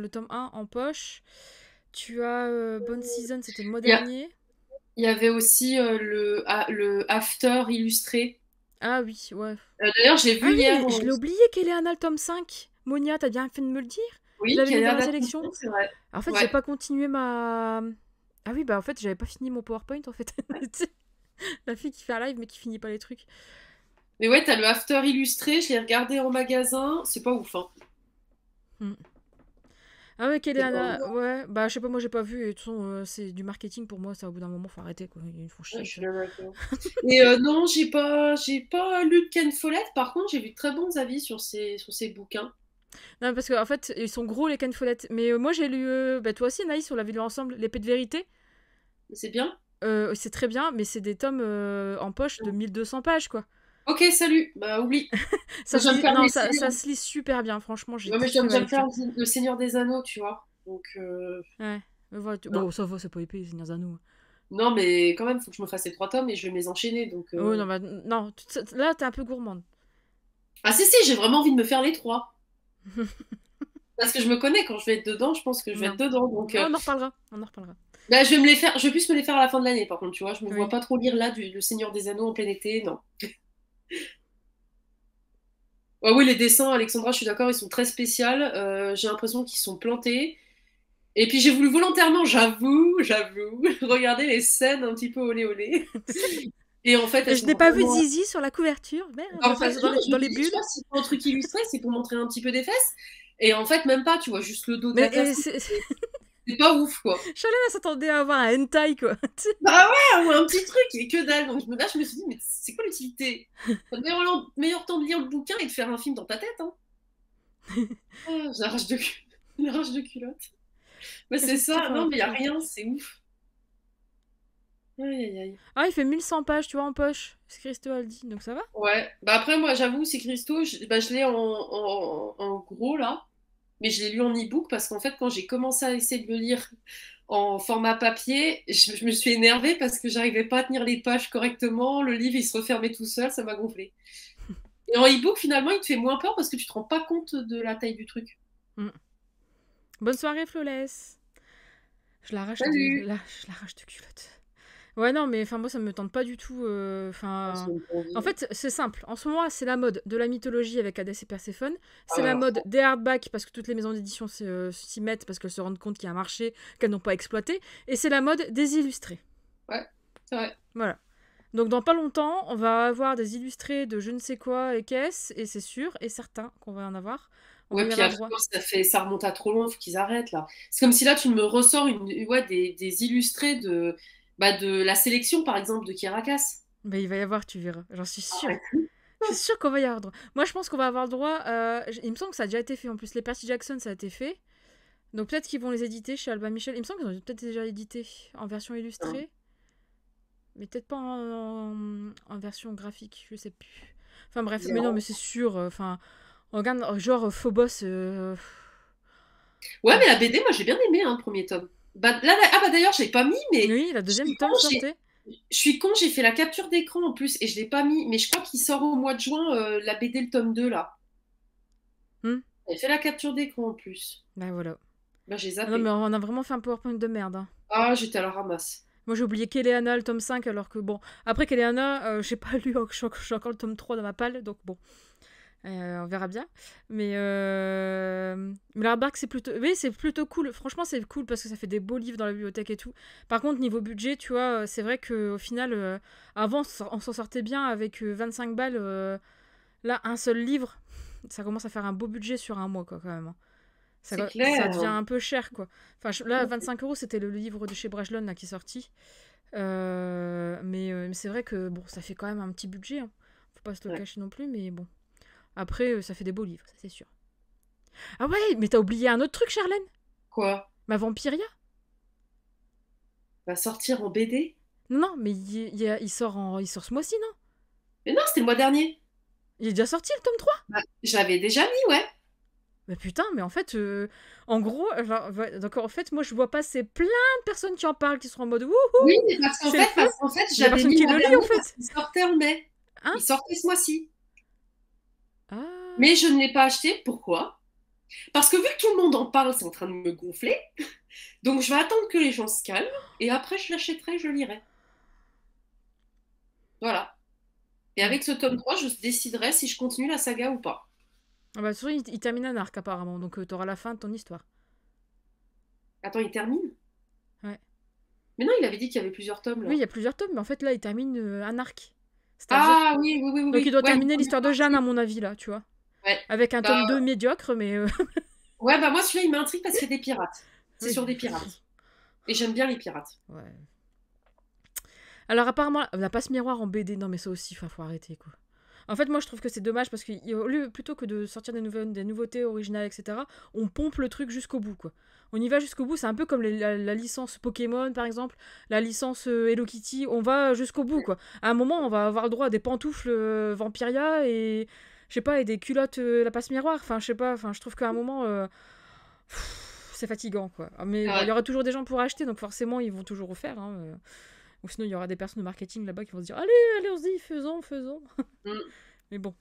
tome 1 en poche. Tu as Bonne Season, c'était le mois Il y, a- dernier. il y avait aussi le After illustré. Ah oui, ouais. D'ailleurs, je l'ai Ah vu oui, hier. mais je l'ai oublié qu'Eleana le tome 5. Monia, t'as bien fait de me le dire. Je Oui, l'avais qui a mis dans l'air la d'être sélection. c'est vrai. En fait, j'ai Ouais. pas continué ma... Ah oui, bah en fait, j'avais pas fini mon PowerPoint en fait. Tu sais, la fille qui fait un live mais qui finit pas les trucs. Mais ouais, t'as le After illustré, je l'ai regardé en magasin. C'est pas ouf, hein. Hmm. Ah ouais, C'est pas Keleana, ouf. ouais, bah je sais pas, moi j'ai pas vu, et de toute façon, c'est du marketing pour moi, ça au bout d'un moment, faut arrêter quoi, ils font Ouais, chier je suis ça. bien d'accord. Et non, j'ai pas lu de Ken Follett. Par contre, j'ai vu de très bons avis sur ses bouquins. Non, parce qu'en fait, ils sont gros les Ken Follett, mais moi j'ai lu, bah toi aussi Naïs, on l'avait lu ensemble, L'épée de vérité, C'est bien. c'est très bien, mais c'est des tomes en poche de 1200 pages quoi. Ok, salut. Bah, oublie. Ça Moi, je se viens de lit, faire non, les ça Seigneurs. se lit super bien, franchement, j'ai Ouais, mais je viens kiffé ma déjà de faire lecture. le Seigneur des Anneaux, tu vois. Donc, Ouais, mais voilà, non. bon, ça va, c'est pas épais, Seigneurs Anneaux. Non, mais quand même, faut que je me fasse les 3 tomes et je vais me les enchaîner. Donc, Oh non, bah, non, là t'es un peu gourmande. ah, si, si, j'ai vraiment envie de me faire les 3. Parce que je me connais, quand je vais être dedans, je pense que je vais être Non. dedans. Donc, On en reparlera, on en reparlera. là, je vais me les faire. Je vais plus me les faire à la fin de l'année, par contre, tu vois. Je me vois Oui. pas trop lire là le Seigneur des Anneaux en plein été, non. Ouais, oui, les dessins, Alexandra, je suis d'accord, ils sont très spéciaux. J'ai l'impression qu'ils sont plantés. Et puis j'ai voulu volontairement, j'avoue, regarder les scènes un petit peu olé olé. Et en fait, elles Et je sont n'ai pas vu vraiment. Zizi sur la couverture, merde, En enfin, fait, non, je dans me les dis, tu bulles. vois, si c'est un truc illustré, c'est pour montrer un petit peu des fesses. Et en fait, même pas, tu vois, juste le dos de Mais la personne. c'est... C'est pas ouf, quoi. Charlène, elle s'attendait à avoir un hentai, quoi. Bah ouais, ou un petit truc, et que dalle. Donc là, je me suis dit, mais c'est quoi l'utilité? T'as le meilleur temps de lire le bouquin et de faire un film dans ta tête, hein. Ah, j'ai la rage de, la rage de culotte. Mais c'est Effectif, ça, on en non, mais y a reparlera. rien, c'est ouf. Aïe, aïe, aïe. Ah, il fait 1100 pages, tu vois, en poche. C'est Christo a dit, donc ça va. Ouais, bah après, moi, j'avoue, c'est Christo, je l'ai en gros, là, mais je l'ai lu en e-book parce qu'en fait, quand j'ai commencé à essayer de le lire en format papier, je me suis énervée parce que j'arrivais pas à tenir les pages correctement, le livre, il se refermait tout seul, ça m'a gonflé. Et en e-book, finalement, il te fait moins peur parce que tu te rends pas compte de la taille du truc. Mm. Bonne soirée, Flawless. Salut! Je l'arrache de culotte. Ouais, non, mais enfin, moi, ça me tente pas du tout. Ah, c'est Enfin, même pas en envie. fait, c'est simple. En ce moment, c'est la mode de la mythologie avec Hadès et Perséphone. Ah C'est ouais, la alors ça. mode des hardbacks parce que toutes les maisons d'édition s'y mettent parce qu'elles se rendent compte qu'il y a un marché qu'elles n'ont pas exploité. Et c'est la mode des illustrés. Ouais, c'est vrai. Voilà. Donc, dans pas longtemps, on va avoir des illustrés de je ne sais quoi et qu'est-ce, et c'est sûr et certain qu'on va en avoir. On va Ouais, y puis avoir après, droit. ça remonte à trop loin, faut qu'ils arrêtent là. C'est comme si là, tu me ressors ouais, des illustrés de la sélection, par exemple, de Kirakas. Bah, il va y avoir, tu verras. J'en suis sûre. Arrête. Je suis sûre qu'on va y avoir droit. Moi, je pense qu'on va avoir droit. Il me semble que ça a déjà été fait en plus. Les Percy Jackson, ça a été fait. Donc peut-être qu'ils vont les éditer chez Albin Michel. Il me semble qu'ils ont peut-être déjà édité en version illustrée. Mais peut-être pas en version graphique, je sais plus. Enfin bref, mais non, mais c'est sûr. Enfin, regarde, genre Phobos. Ouais, mais la BD, moi, j'ai bien aimé, hein, le premier tome. D'ailleurs, je l'ai pas mis, mais Oui, la je deuxième suis tome con, sortait. j'ai fait la capture d'écran en plus et je l'ai pas mis, mais je crois qu'il sort au mois de juin, la BD, le tome 2 là. J'ai fait la capture d'écran en plus. Bah voilà. Bah, j'ai Ah non, mais zappé. on a vraiment fait un PowerPoint de merde. Hein. Ah, j'étais à la ramasse. Moi, j'ai oublié Kéléana, le tome 5, alors que bon. Après Kéléana, j'ai pas lu, j'ai encore le tome 3 dans ma palle, donc bon. On verra bien. Mais l'artback, c'est plutôt. Oui, c'est plutôt cool. Franchement, c'est cool parce que ça fait des beaux livres dans la bibliothèque et tout. Par contre, niveau budget, tu vois, c'est vrai qu'au final, avant, on s'en sortait bien avec 25 balles. Là, un seul livre, ça commence à faire un beau budget sur un mois, quoi, quand même. Hein. C'est Ça clair. devient un peu cher, quoi. Enfin, là, 25 €, c'était le livre de chez Brajlon là, qui est sorti. Mais c'est vrai que bon, ça fait quand même un petit budget. Hein. Faut pas se le cacher non plus, mais bon. Après, ça fait des beaux livres, ça c'est sûr. Ah ouais, mais t'as oublié un autre truc, Charlène. Quoi? Ma Vampiria. Va sortir en BD? Non, mais il sort ce mois-ci, non? Mais non, c'était le mois dernier. Il est déjà sorti le tome 3. Bah, je l'avais déjà mis, ouais. Mais putain, mais en fait, en gros, donc en fait, moi je vois passer plein de personnes qui en parlent, qui sont en mode wouhou. Oui, mais parce qu'en fait, Il y a j'avais personne mis qui le mois le lit, dernier en fait. parce qu'il sortait en mai. Hein? Il sortait ce mois-ci. Ah. Mais je ne l'ai pas acheté. Pourquoi? Parce que vu que tout le monde en parle, c'est en train de me gonfler. Donc je vais attendre que les gens se calment et après je l'achèterai, je lirai. Voilà. Et avec ce tome 3, je déciderai si je continue la saga ou pas. Ah bah, surtout, il termine un arc apparemment, donc t'auras la fin de ton histoire. Attends, il termine? Ouais. Mais non, il avait dit qu'il y avait plusieurs tomes là. Oui, il y a plusieurs tomes, mais en fait là, il termine un arc. Ah oui, oui, oui, oui. Donc il doit Ouais, terminer l'histoire de Jeanne, à mon avis, là, tu vois. ouais. Avec un Bah, tome 2 médiocre, mais... ouais, bah moi celui-là il m'intrigue parce qu'il y a des pirates. C'est Oui. sur des pirates. Et j'aime bien les pirates. Ouais. Alors apparemment, la passe-miroir en BD, non mais ça aussi, faut arrêter, quoi. En fait, moi je trouve que c'est dommage parce que plutôt que de sortir des nouveautés originales, etc., on pompe le truc jusqu'au bout, quoi. On y va jusqu'au bout, c'est un peu comme la licence Pokémon, par exemple, la licence Hello Kitty, on va jusqu'au bout, quoi. À un moment, on va avoir le droit à des pantoufles Vampiria et, je sais pas, et des culottes la passe-miroir, enfin, je sais pas, enfin, je trouve qu'à un moment, c'est fatigant, quoi. Mais bon, il y aura toujours des gens pour acheter, donc forcément, ils vont toujours refaire, hein. Ou sinon, il y aura des personnes de marketing là-bas qui vont se dire allez, allez-y, faisons. Mais bon.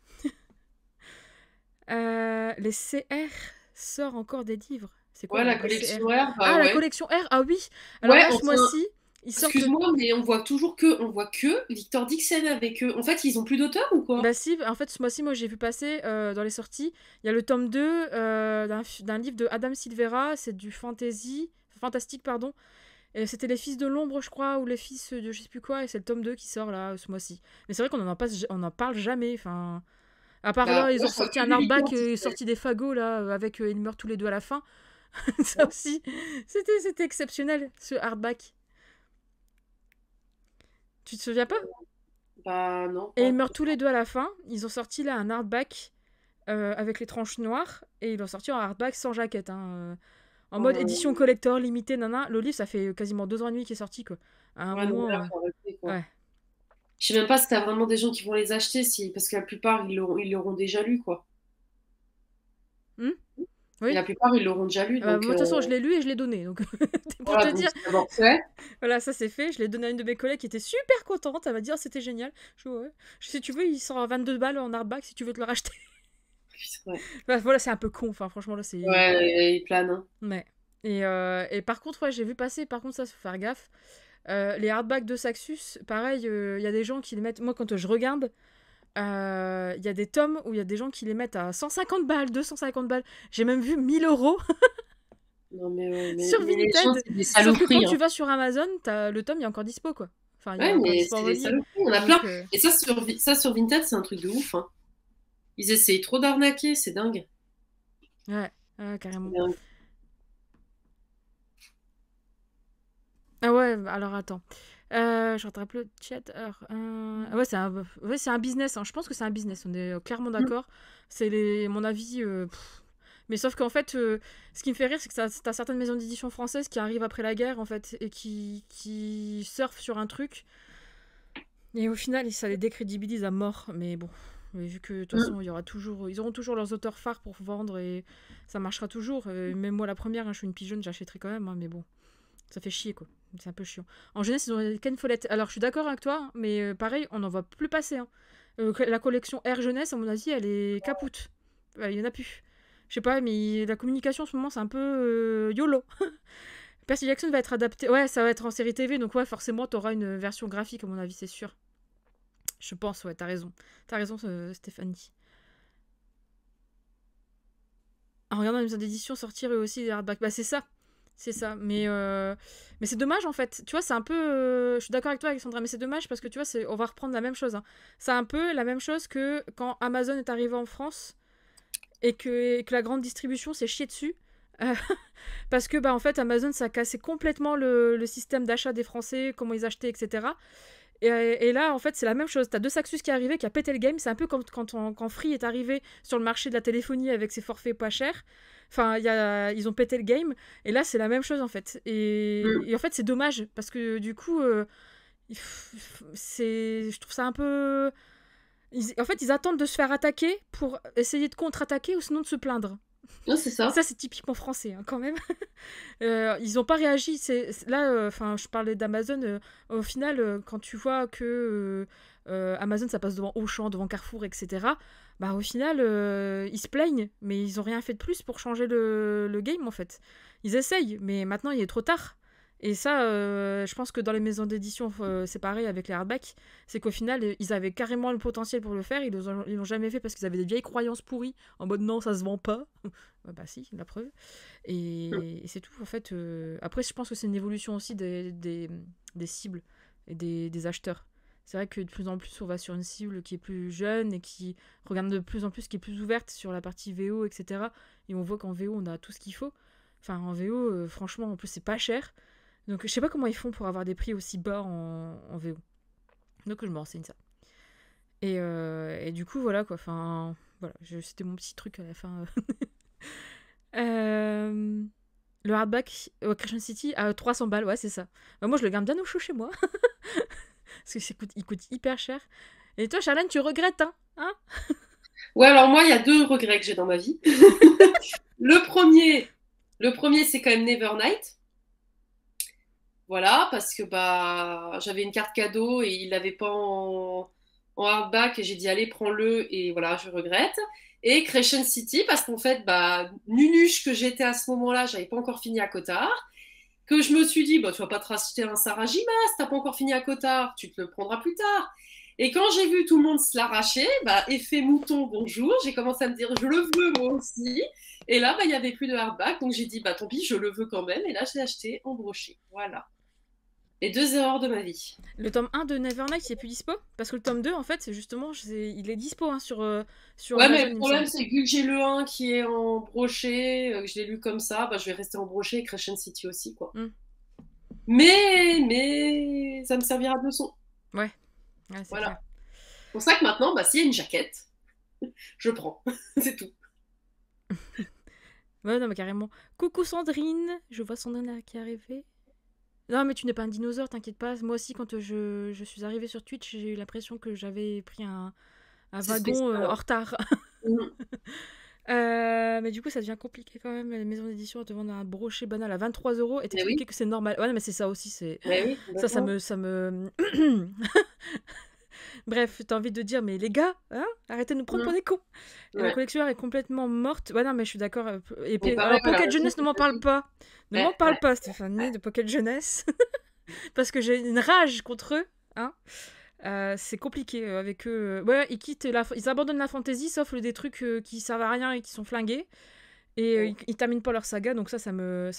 Les CR sort encore des livres. C'est quoi la collection CR? R, bah la ouais. collection R, ah oui. Alors Ouais, là, ce mois-ci, ils sortent. Excuse-moi, mais on voit que Victor Dixon avec eux. En fait, ils ont plus d'auteurs ou quoi? Bah si, en fait, ce mois-ci, moi j'ai vu passer dans les sorties, il y a le tome 2 d'un livre de Adam Silvera, c'est du fantastique, pardon. Et c'était les Fils de l'Ombre, je crois, ou les Fils de je sais plus quoi, et c'est le tome 2 qui sort là, ce mois-ci. Mais c'est vrai qu'on en parle jamais, enfin... À part là, ils ont sorti un hardback, sorti des fagots, là, avec ils meurent tous les deux à la fin. Ça aussi, c'était exceptionnel, ce hardback. Tu te souviens pas? Bah non. Et ils meurent tous les deux à la fin. Ils ont sorti là un hardback avec les tranches noires, et ils l'ont sorti en hardback sans jaquette, hein, en mode édition collector, limitée, nana. Le livre, ça fait quasiment 2 ans et demi qu'il est sorti, quoi. À un moment... Là, faut arrêter, quoi. Ouais. Je sais même pas si t'as vraiment des gens qui vont les acheter, parce que la plupart, ils l'auront déjà lu, quoi. Oui. Et la plupart, ils l'auront déjà lu. Moi, de toute façon, je l'ai lu et je l'ai donné. Donc, pour voilà, te dire. Fait. Voilà, ça c'est fait. Je l'ai donné à une de mes collègues qui était super contente. Elle m'a dit, oh, c'était génial. Si tu veux, il sort à 22 balles en hardback si tu veux te le racheter. Ouais. Bah, voilà, c'est un peu con. Enfin, franchement, là, c'est. Ouais, il plane. Hein. Ouais. Et par contre, ouais, j'ai vu passer. Par contre, ça, faut faire gaffe. Les hardbacks de Saxus, pareil, il y a des gens qui les mettent. Moi, quand je regarde. Il y a des tomes où il y a des gens qui les mettent à 150 balles, 250 balles. J'ai même vu 1000 €. Non, mais sur Vinted. Sauf que quand tu vas sur Amazon, le tome il est encore dispo, quoi. Enfin, il est encore dispo en ligne. Il y en a plein. Et ça, sur Vinted, c'est un truc de ouf. Hein. Ils essayent trop d'arnaquer, c'est dingue. Ouais, carrément. Bien. Ah ouais, alors attends. Je rattrape le chat. Alors, ouais, c'est un business, hein. Je pense que c'est un business. On est clairement Mm. d'accord. C'est mon avis. Mais sauf qu'en fait, ce qui me fait rire, c'est que t'as certaines maisons d'édition françaises qui arrivent après la guerre, en fait, et qui surfent sur un truc. Et au final, ça les décrédibilise à mort. Mais bon, mais vu que de toute Mm. façon, ils auront toujours leurs auteurs phares pour vendre et ça marchera toujours. Même moi, la première, hein, je suis une pigeonne, j'achèterai quand même, hein, mais bon. Ça fait chier, quoi. C'est un peu chiant. En jeunesse, ils ont Ken Follett. Alors, je suis d'accord avec toi, hein, mais pareil, on n'en voit plus passer, hein. La collection Air Jeunesse, à mon avis, elle est capoute. Il y en a plus. Je sais pas, mais la communication en ce moment, c'est un peu YOLO. Percy Jackson va être adapté. Ouais, ça va être en série TV, donc ouais, forcément, t'auras une version graphique, à mon avis, c'est sûr. Je pense, ouais, t'as raison. T'as raison, Stéphanie. En regardant les maisons d'édition sortir eux aussi des hardbacks. Bah, c'est ça. C'est ça. Mais c'est dommage, en fait. Tu vois, c'est un peu. Je suis d'accord avec toi, Alexandra, mais c'est dommage parce que tu vois, on va reprendre la même chose, hein. C'est un peu la même chose que quand Amazon est arrivé en France et que la grande distribution s'est chiée dessus. Euh, Parce que, bah, en fait, Amazon, ça a cassé complètement le système d'achat des Français, comment ils achetaient, etc. Et là, en fait, c'est la même chose. T'as deux Saxus qui est arrivé, qui a pété le game. C'est un peu comme quand Free est arrivé sur le marché de la téléphonie avec ses forfaits pas chers. Enfin, ils ont pété le game. Et là, c'est la même chose, en fait. Mm. Et en fait, c'est dommage. Parce que du coup, je trouve ça un peu. En fait, ils attendent de se faire attaquer pour essayer de contre-attaquer ou sinon de se plaindre. Non, c'est Et ça, ça. c'est typiquement français, hein, quand même. Ils n'ont pas réagi. Là, enfin, je parlais d'Amazon. Au final, quand tu vois que Amazon, ça passe devant Auchan, devant Carrefour, etc. Bah, au final, ils se plaignent, mais ils ont rien fait de plus pour changer le game, en fait. Ils essayent, mais maintenant, il est trop tard. Et ça, je pense que dans les maisons d'édition, c'est pareil avec les hardbacks. C'est qu'au final, ils avaient carrément le potentiel pour le faire. Ils l'ont jamais fait parce qu'ils avaient des vieilles croyances pourries. En mode non, ça se vend pas. Bah si, la preuve. Mm. Et c'est tout, en fait. Après, je pense que c'est une évolution aussi des cibles et des acheteurs. C'est vrai que de plus en plus, on va sur une cible qui est plus jeune et qui regarde de plus en plus, qui est plus ouverte sur la partie VO, etc. Et on voit qu'en VO, on a tout ce qu'il faut. Enfin, en VO, franchement, en plus, c'est pas cher. Donc, je sais pas comment ils font pour avoir des prix aussi bas en VO. Donc, je me renseigne ça. Et du coup, voilà, quoi. Enfin, voilà, c'était mon petit truc à la fin. Euh, le hardback au Crescent City à 300 balles, ouais, c'est ça. Bah, moi, je le garde bien au chaud chez moi. Parce il coûte hyper cher. Et toi, Charlène, tu regrettes, hein? Ouais, alors moi, il y a deux regrets que j'ai dans ma vie. Le premier, le premier, c'est quand même Nevernight. Voilà, parce que bah j'avais une carte cadeau et il l'avait pas en hardback et j'ai dit allez prends-le et voilà je regrette. Et Crescent City parce qu'en fait bah nunuche que j'étais à ce moment-là, j'avais pas encore fini à Cotard, que je me suis dit bah tu vas pas te racheter un Sarajima, si t'as pas encore fini à Cotard, tu te le prendras plus tard. Et quand j'ai vu tout le monde se l'arracher, bah effet mouton bonjour, j'ai commencé à me dire je le veux moi aussi. Et là bah il y avait plus de hardback donc j'ai dit bah tant pis je le veux quand même et là je l'ai acheté en broché. Voilà. Les deux erreurs de ma vie. Le tome 1 de Nevernight, il est plus dispo? Parce que le tome 2, en fait, c'est justement, il est dispo, hein, sur Ouais, mais Amazon, le il me problème, semble. c'est que vu que j'ai le un qui est en brochet, que je l'ai lu comme ça, bah, je vais rester en brochet et Crescent City aussi, quoi. Hmm. Mais ça me servira de leçon. Ouais, ouais, c'est Voilà. clair. C'est pour ça que maintenant, bah, s'il y a une jaquette, je prends. C'est tout. Ouais, non, mais carrément. Coucou Sandrine, je vois Sandrine là, qui est arrivée. Non, mais tu n'es pas un dinosaure, t'inquiète pas. Moi aussi, quand je suis arrivée sur Twitch, j'ai eu l'impression que j'avais pris un C'est wagon spécial, en hein. retard. Mhm. Mais du coup, ça devient compliqué quand même. Les maisons d'édition te vendent un brochet banal à 23 € et Mais oui, t'expliquer que c'est normal. Ouais, non, mais c'est ça aussi. mais oui, Ça complètement. me. Bref, t'as envie de dire, mais les gars, hein, arrêtez de nous prendre pour Mhm. des cons. Et ma Ouais. collection est complètement morte. Ouais, non, mais je suis d'accord. Et Mais puis, pareil, alors, voilà, Pocket moi aussi, Jeunesse, ne c'est m'en ce que je parle dis. pas. Ne Ouais, m'en parle ouais, pas, Stéphanie, de Pocket Jeunesse. Parce que j'ai une rage contre eux. Hein. C'est compliqué avec eux. Ouais, ils abandonnent la fantasy, sauf des trucs qui servent à rien et qui sont flingués. Et ouais. ils terminent pas leur saga, donc ça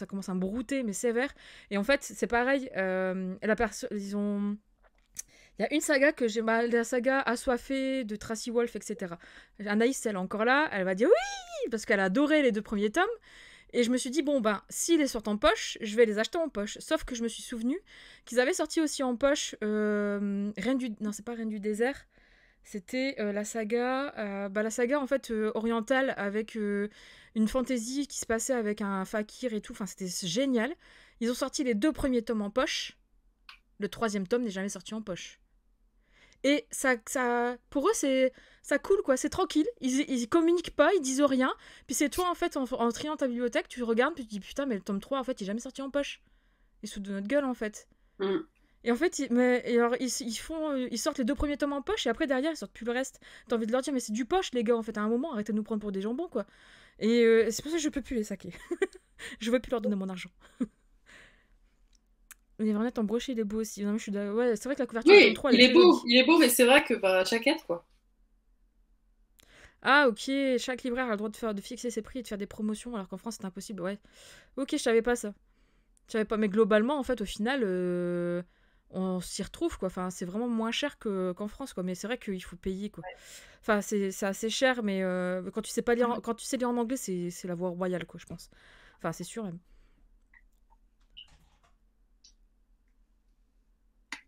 commence à me brouter, mais sévère. Et en fait, c'est pareil. Ils ont Il y a une saga que j'ai, la saga Assoiffée de Tracy Wolf, etc. Anaïs, elle est encore là, elle va dire oui, parce qu'elle a adoré les 2 premiers tomes. Et je me suis dit, bon, ben, s'ils les sortent en poche, je vais les acheter en poche. Sauf que je me suis souvenu qu'ils avaient sorti aussi en poche Non, c'est pas Reine du désert. C'était la saga en fait orientale avec une fantaisie qui se passait avec un fakir et tout. Enfin, c'était génial. Ils ont sorti les 2 premiers tomes en poche. Le 3e tome n'est jamais sorti en poche. Et pour eux, ça coule, quoi. C'est tranquille. Ils communiquent pas, ils disent rien. Puis c'est toi, en fait, en triant ta bibliothèque, tu regardes, puis tu te dis, putain, mais le tome 3, en fait, il est jamais sorti en poche. Ils se foutent de notre gueule, en fait. Mm. Et en fait, ils sortent les 2 premiers tomes en poche, et après, derrière, ils sortent plus le reste. T'as envie de leur dire, mais c'est du poche, les gars, en fait, à un moment, arrêtez de nous prendre pour des jambons, quoi. Et c'est pour ça que je peux plus les saquer. Je veux plus leur donner mon argent. Mais vraiment, ton brochet, il est beau aussi. Non, mais ouais, c'est vrai que la couverture du tome Oui, 3, elle est très jolie. il est beau, mais c'est vrai que bah, chaquette, quoi. Ah, ok, chaque libraire a le droit de fixer ses prix et de faire des promotions, alors qu'en France, c'est impossible, ouais. Ok, je savais pas ça. Je savais pas, mais globalement, en fait, au final, on s'y retrouve, quoi. Enfin, c'est vraiment moins cher qu'en France, quoi. Mais c'est vrai qu'il faut payer, quoi. Enfin, c'est assez cher, mais quand tu sais pas lire, quand tu sais lire en anglais, c'est la voie royale, quoi, je pense. Enfin, c'est sûr, même.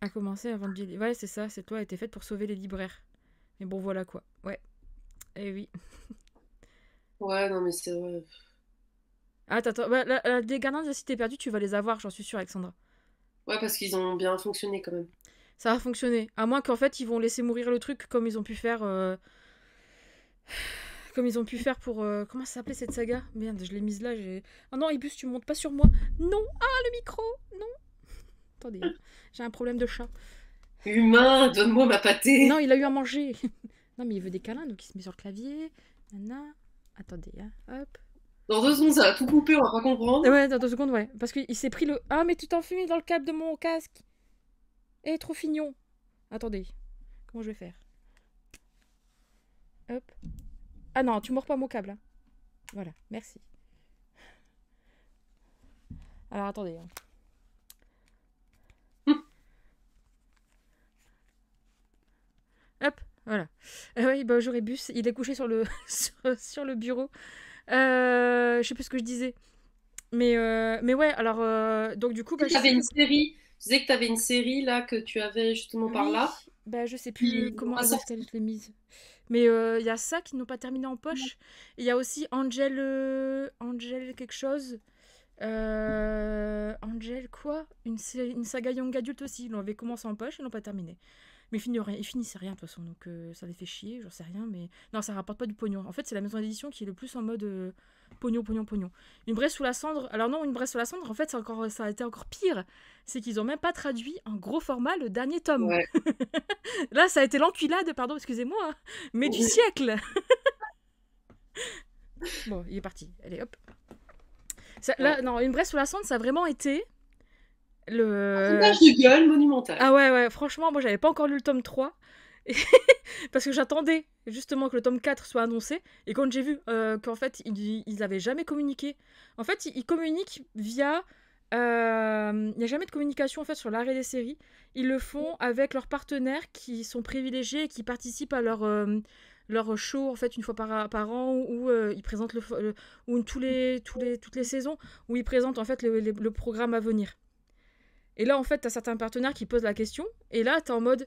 À commencer avant de dire... Ouais, c'est ça, cette loi a été faite pour sauver les libraires. Mais bon, voilà, quoi. Ouais. Eh oui. Ouais, non, mais c'est vrai. Ah, attends, bah, des gardiens de la cité perdue, tu vas les avoir, j'en suis sûre, Alexandra. Ouais, parce qu'ils ont bien fonctionné quand même. Ça va fonctionner. À moins qu'en fait, ils vont laisser mourir le truc comme ils ont pu faire... Comme ils ont pu faire pour... Comment ça s'appelait cette saga? Merde, je l'ai mise là, j'ai... Oh non, Ibus, tu montes pas sur moi. Non. Ah, le micro. Non. Attendez, hein. J'ai un problème de chat. Humain, donne-moi ma Non, pâtée. il a eu à manger. Non, mais il veut des câlins, donc il se met sur le clavier. Nana. Attendez, hein. Hop. Dans 2 secondes, ça va tout couper, on va pas comprendre. Ouais, dans 2 secondes, ouais. Parce qu'il s'est pris le... Ah, mais tu t'es enfumé dans le câble de mon casque. Eh, trop fignon. Attendez. Comment je vais faire? Hop. Ah non, tu mords pas mon câble. Hein. Voilà, merci. Alors, attendez. Hein. Hop, voilà. Oui, bah, j'aurais bus. Il est couché sur le, sur le bureau. Je sais plus ce que je disais. Mais ouais, alors, donc du coup, bah, Tu avais une série, tu disais que tu avais une série là que tu avais justement par oui, là. bah, je sais plus Qui n'ont comment, pas où est-ce sorti. qu'elle l'ai mise. Mais il y a ça qui n'ont pas terminé en poche. Il y a aussi Angel, Angel quelque chose. Angel quoi? Une saga Young Adult aussi. Ils l'avaient commencé en poche, ils l'ont pas terminé. Mais ils finissaient rien de toute façon, donc ça les fait chier, j'en sais rien, mais non, ça rapporte pas du pognon. En fait, c'est la maison d'édition qui est le plus en mode pognon, pognon, pognon. Une braise sous la cendre, alors non, une braise sous la cendre, en fait, ça a été encore pire. C'est qu'ils ont même pas traduit en gros format le dernier tome. Ouais. Là, ça a été l'enculade, pardon, excusez-moi, hein, mais du siècle. Bon, il est parti, allez, hop. Là, non, une braise sous la cendre, ça a vraiment été le... Foutage de gueule monumental. Ah ouais, franchement, moi j'avais pas encore lu le tome 3. Parce que j'attendais justement que le tome 4 soit annoncé. Et quand j'ai vu qu'en fait, ils n'avaient jamais communiqué. En fait, ils communiquent via... Il n'y a jamais de communication en fait sur l'arrêt des séries. Ils le font avec leurs partenaires qui sont privilégiés et qui participent à leur show en fait une fois par an où ils présentent ou toutes les saisons où ils présentent en fait le programme à venir. Et là, en fait, t'as certains partenaires qui posent la question, et là, t'es en mode,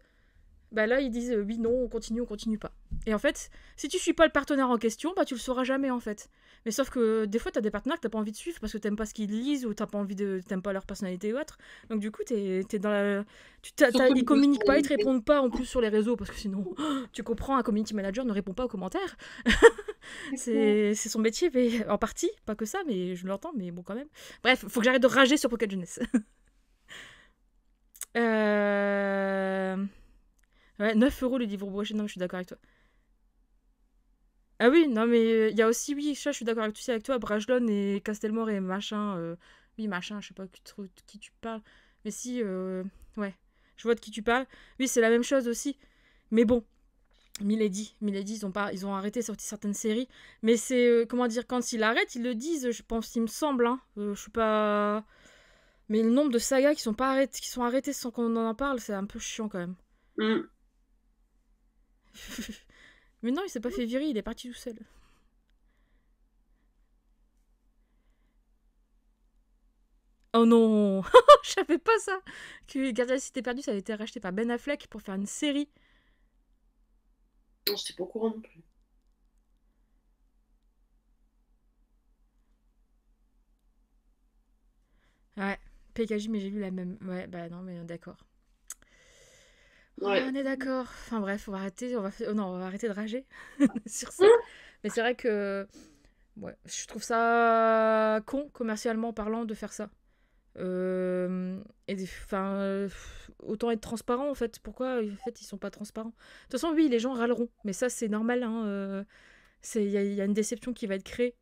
bah là, ils disent oui, non, on continue pas. Et en fait, si tu suis pas le partenaire en question, bah tu le sauras jamais, en fait. Mais sauf que des fois, t'as des partenaires que t'as pas envie de suivre parce que t'aimes pas ce qu'ils lisent ou t'aimes pas leur personnalité ou autre. Donc du coup, t'es dans la... Ils communiquent pas, ils te répondent pas en plus sur les réseaux parce que sinon, tu comprends, un community manager ne répond pas aux commentaires. C'est son métier, mais en partie, pas que ça, mais je l'entends, mais bon, quand même. Bref, faut que j'arrête de rager sur Pocket Jeunesse. Ouais, 9 € le livre broché, non, mais je suis d'accord avec toi. Ah oui, non, mais il y a aussi, oui, ça, je suis d'accord avec toi, Brajlon et Castelmore et machin. Oui, machin, je sais pas qui tu parles. Mais si, ouais, je vois de qui tu parles. Oui, c'est la même chose aussi. Mais bon, Milady, ils ont arrêté de sortir certaines séries. Mais c'est, comment dire, quand ils l'arrêtent, ils le disent, je pense, il me semble. Hein. Je suis pas... Mais le nombre de sagas qui sont arrêtées sans qu'on en parle, c'est un peu chiant quand même. Mm. Mais non, il s'est pas fait virer, il est parti tout seul. Oh non. Je savais pas ça. Que Gardien de la Cité Perdue, ça avait été racheté par Ben Affleck pour faire une série. Non, j'étais pas au courant non plus. Ouais, PKJ, mais j'ai lu la même. Ouais, bah non, mais d'accord. Oh, Ouais. on est d'accord. Enfin bref, on va arrêter, oh non, on va arrêter de rager sur ça. Mm. Mais c'est vrai que ouais, je trouve ça con, commercialement parlant, de faire ça. Enfin, autant être transparent en fait. Pourquoi en fait ils sont pas transparents? De toute façon, oui, les gens râleront, mais ça c'est normal. Hein, y a une déception qui va être créée,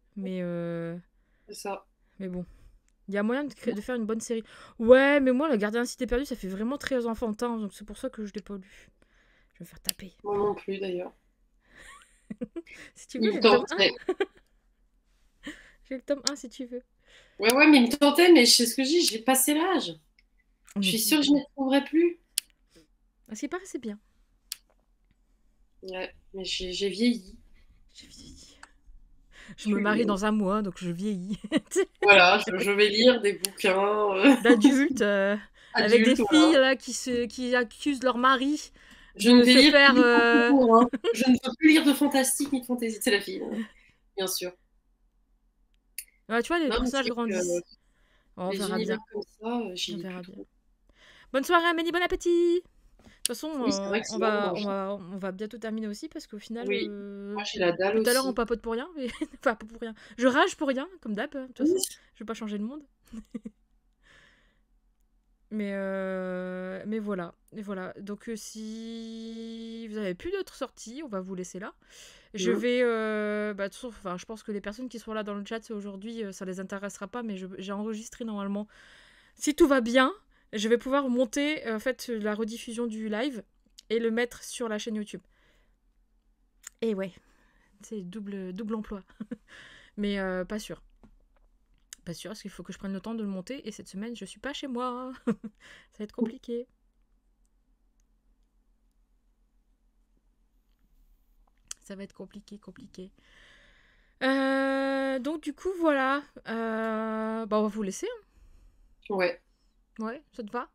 C'est ça. mais bon. Il y a moyen de faire une bonne série. Ouais, mais moi, Le Gardien de la Cité Perdue, ça fait vraiment très enfantin, donc c'est pour ça que je l'ai pas lu. Je vais me faire taper. Moi non plus d'ailleurs. Si tu veux, Il j'ai me le tome 1. tentait. J'ai le tome 1 si tu veux. Ouais, ouais, mais il me tentait, mais je sais ce que je dis, j'ai passé l'âge. Je Mais suis sûre que je ne les trouverai plus. à ce qui paraît, c'est bien. Ouais, mais j'ai vieilli. J'ai vieilli. Je Je me suis marie vieille. dans un mois, donc je vieillis. Voilà, je vais lire des bouquins D'adultes, avec des adultes, filles voilà. là, qui accusent leur mari Je ne de vais se lire que faire. du concours, hein. Je ne veux plus lire de fantastique ni de fantaisie. C'est la fille, hein, bien sûr. Ouais, tu vois, les Non, mais personnages c'est vrai que grandissent. On les verra bien. univers comme ça, j'y On lis plus verra bien. trop. Bonne soirée, Amélie, bon appétit! De toute façon, Oui, c'est vrai que c'est l'heure de manger. on va bientôt terminer aussi parce qu'au final, Oui, moi j'ai la dalle tout à l'heure on aussi. papote pour rien, mais enfin pas pour rien. Je rage pour rien, comme d'hab, de toute Oui. façon. Je veux pas changer le monde. Mais voilà. Et voilà. Donc si vous avez plus d'autres sorties, on va vous laisser là. Je Mhm. vais, bah, de toute façon, enfin, je pense que les personnes qui sont là dans le chat aujourd'hui, ça les intéressera pas, mais j'ai enregistré normalement. Si tout va bien, je vais pouvoir monter en fait la rediffusion du live et le mettre sur la chaîne YouTube. Et ouais, c'est double emploi. Mais pas sûr. Pas sûr, parce qu'il faut que je prenne le temps de le monter. Et cette semaine, je suis pas chez moi. Ça va être compliqué. Ça va être compliqué. Donc du coup, voilà. Bah, on va vous laisser. Ouais. Ouais, ça te va?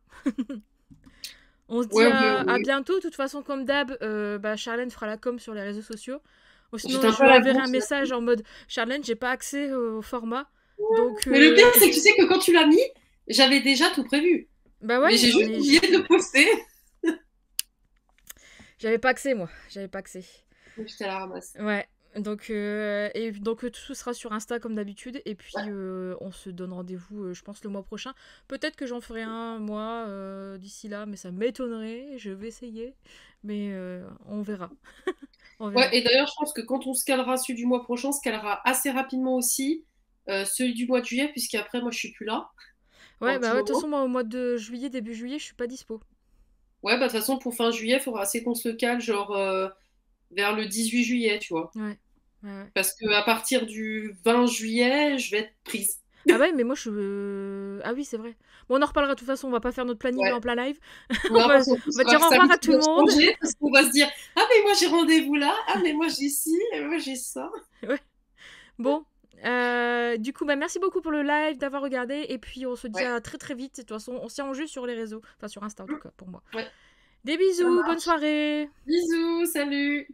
On se dit Ouais, ouais, à ouais. bientôt. De toute façon, comme d'hab, bah, Charlène fera la com sur les réseaux sociaux. Ou J'étais sinon, un je peu lui à la enverrai un bourse là. message en mode Charlène, j'ai pas accès au format. Donc, Mais le pire, c'est que tu sais que quand tu l'as mis, j'avais déjà tout prévu. bah Mais ouais, j'ai juste oublié de le poster. j'avais pas accès, moi. J'avais pas accès. Donc j'étais à la ramasse. Ouais. Donc tout sera sur Insta comme d'habitude. Et puis, on se donne rendez-vous, je pense, le mois prochain. Peut-être que j'en ferai un, moi, d'ici là. Mais ça m'étonnerait. Je vais essayer. Mais on verra. On Ouais, verra. et d'ailleurs, je pense que quand on se calera celui du mois prochain, on se calera assez rapidement aussi celui du mois de juillet, puisqu'après, moi, je suis plus là pour Ouais, un petit bah ouais, de toute moment. façon, moi, au mois de juillet, début juillet, je suis pas dispo. Ouais, bah de toute façon, pour fin juillet, il faudra assez qu'on se le cale, genre vers le 18 juillet, tu vois. Ouais. Ouais. Parce que à partir du 20 juillet, je vais être prise. Ah ouais, mais moi, Ah oui, c'est vrai. Bon, on en reparlera de toute façon. On va pas faire notre planning Ouais. en plein live. on Non, va, parce qu'en plus, on va il va dire au revoir à samedi, tout on le va se monde. changer, parce qu'on va se dire, ah, mais moi, j'ai rendez-vous là, ah, mais moi, j'ai ci, et moi, j'ai ça. Ouais. Bon. Du coup, bah, merci beaucoup pour le live, d'avoir regardé. Et puis, on se dit Ouais. à très très vite. De toute façon, on se tient en jeu sur les réseaux. Enfin, sur Insta en tout cas, pour moi. Ouais, Des ça bisous, bonne marche. soirée. Bisous, salut.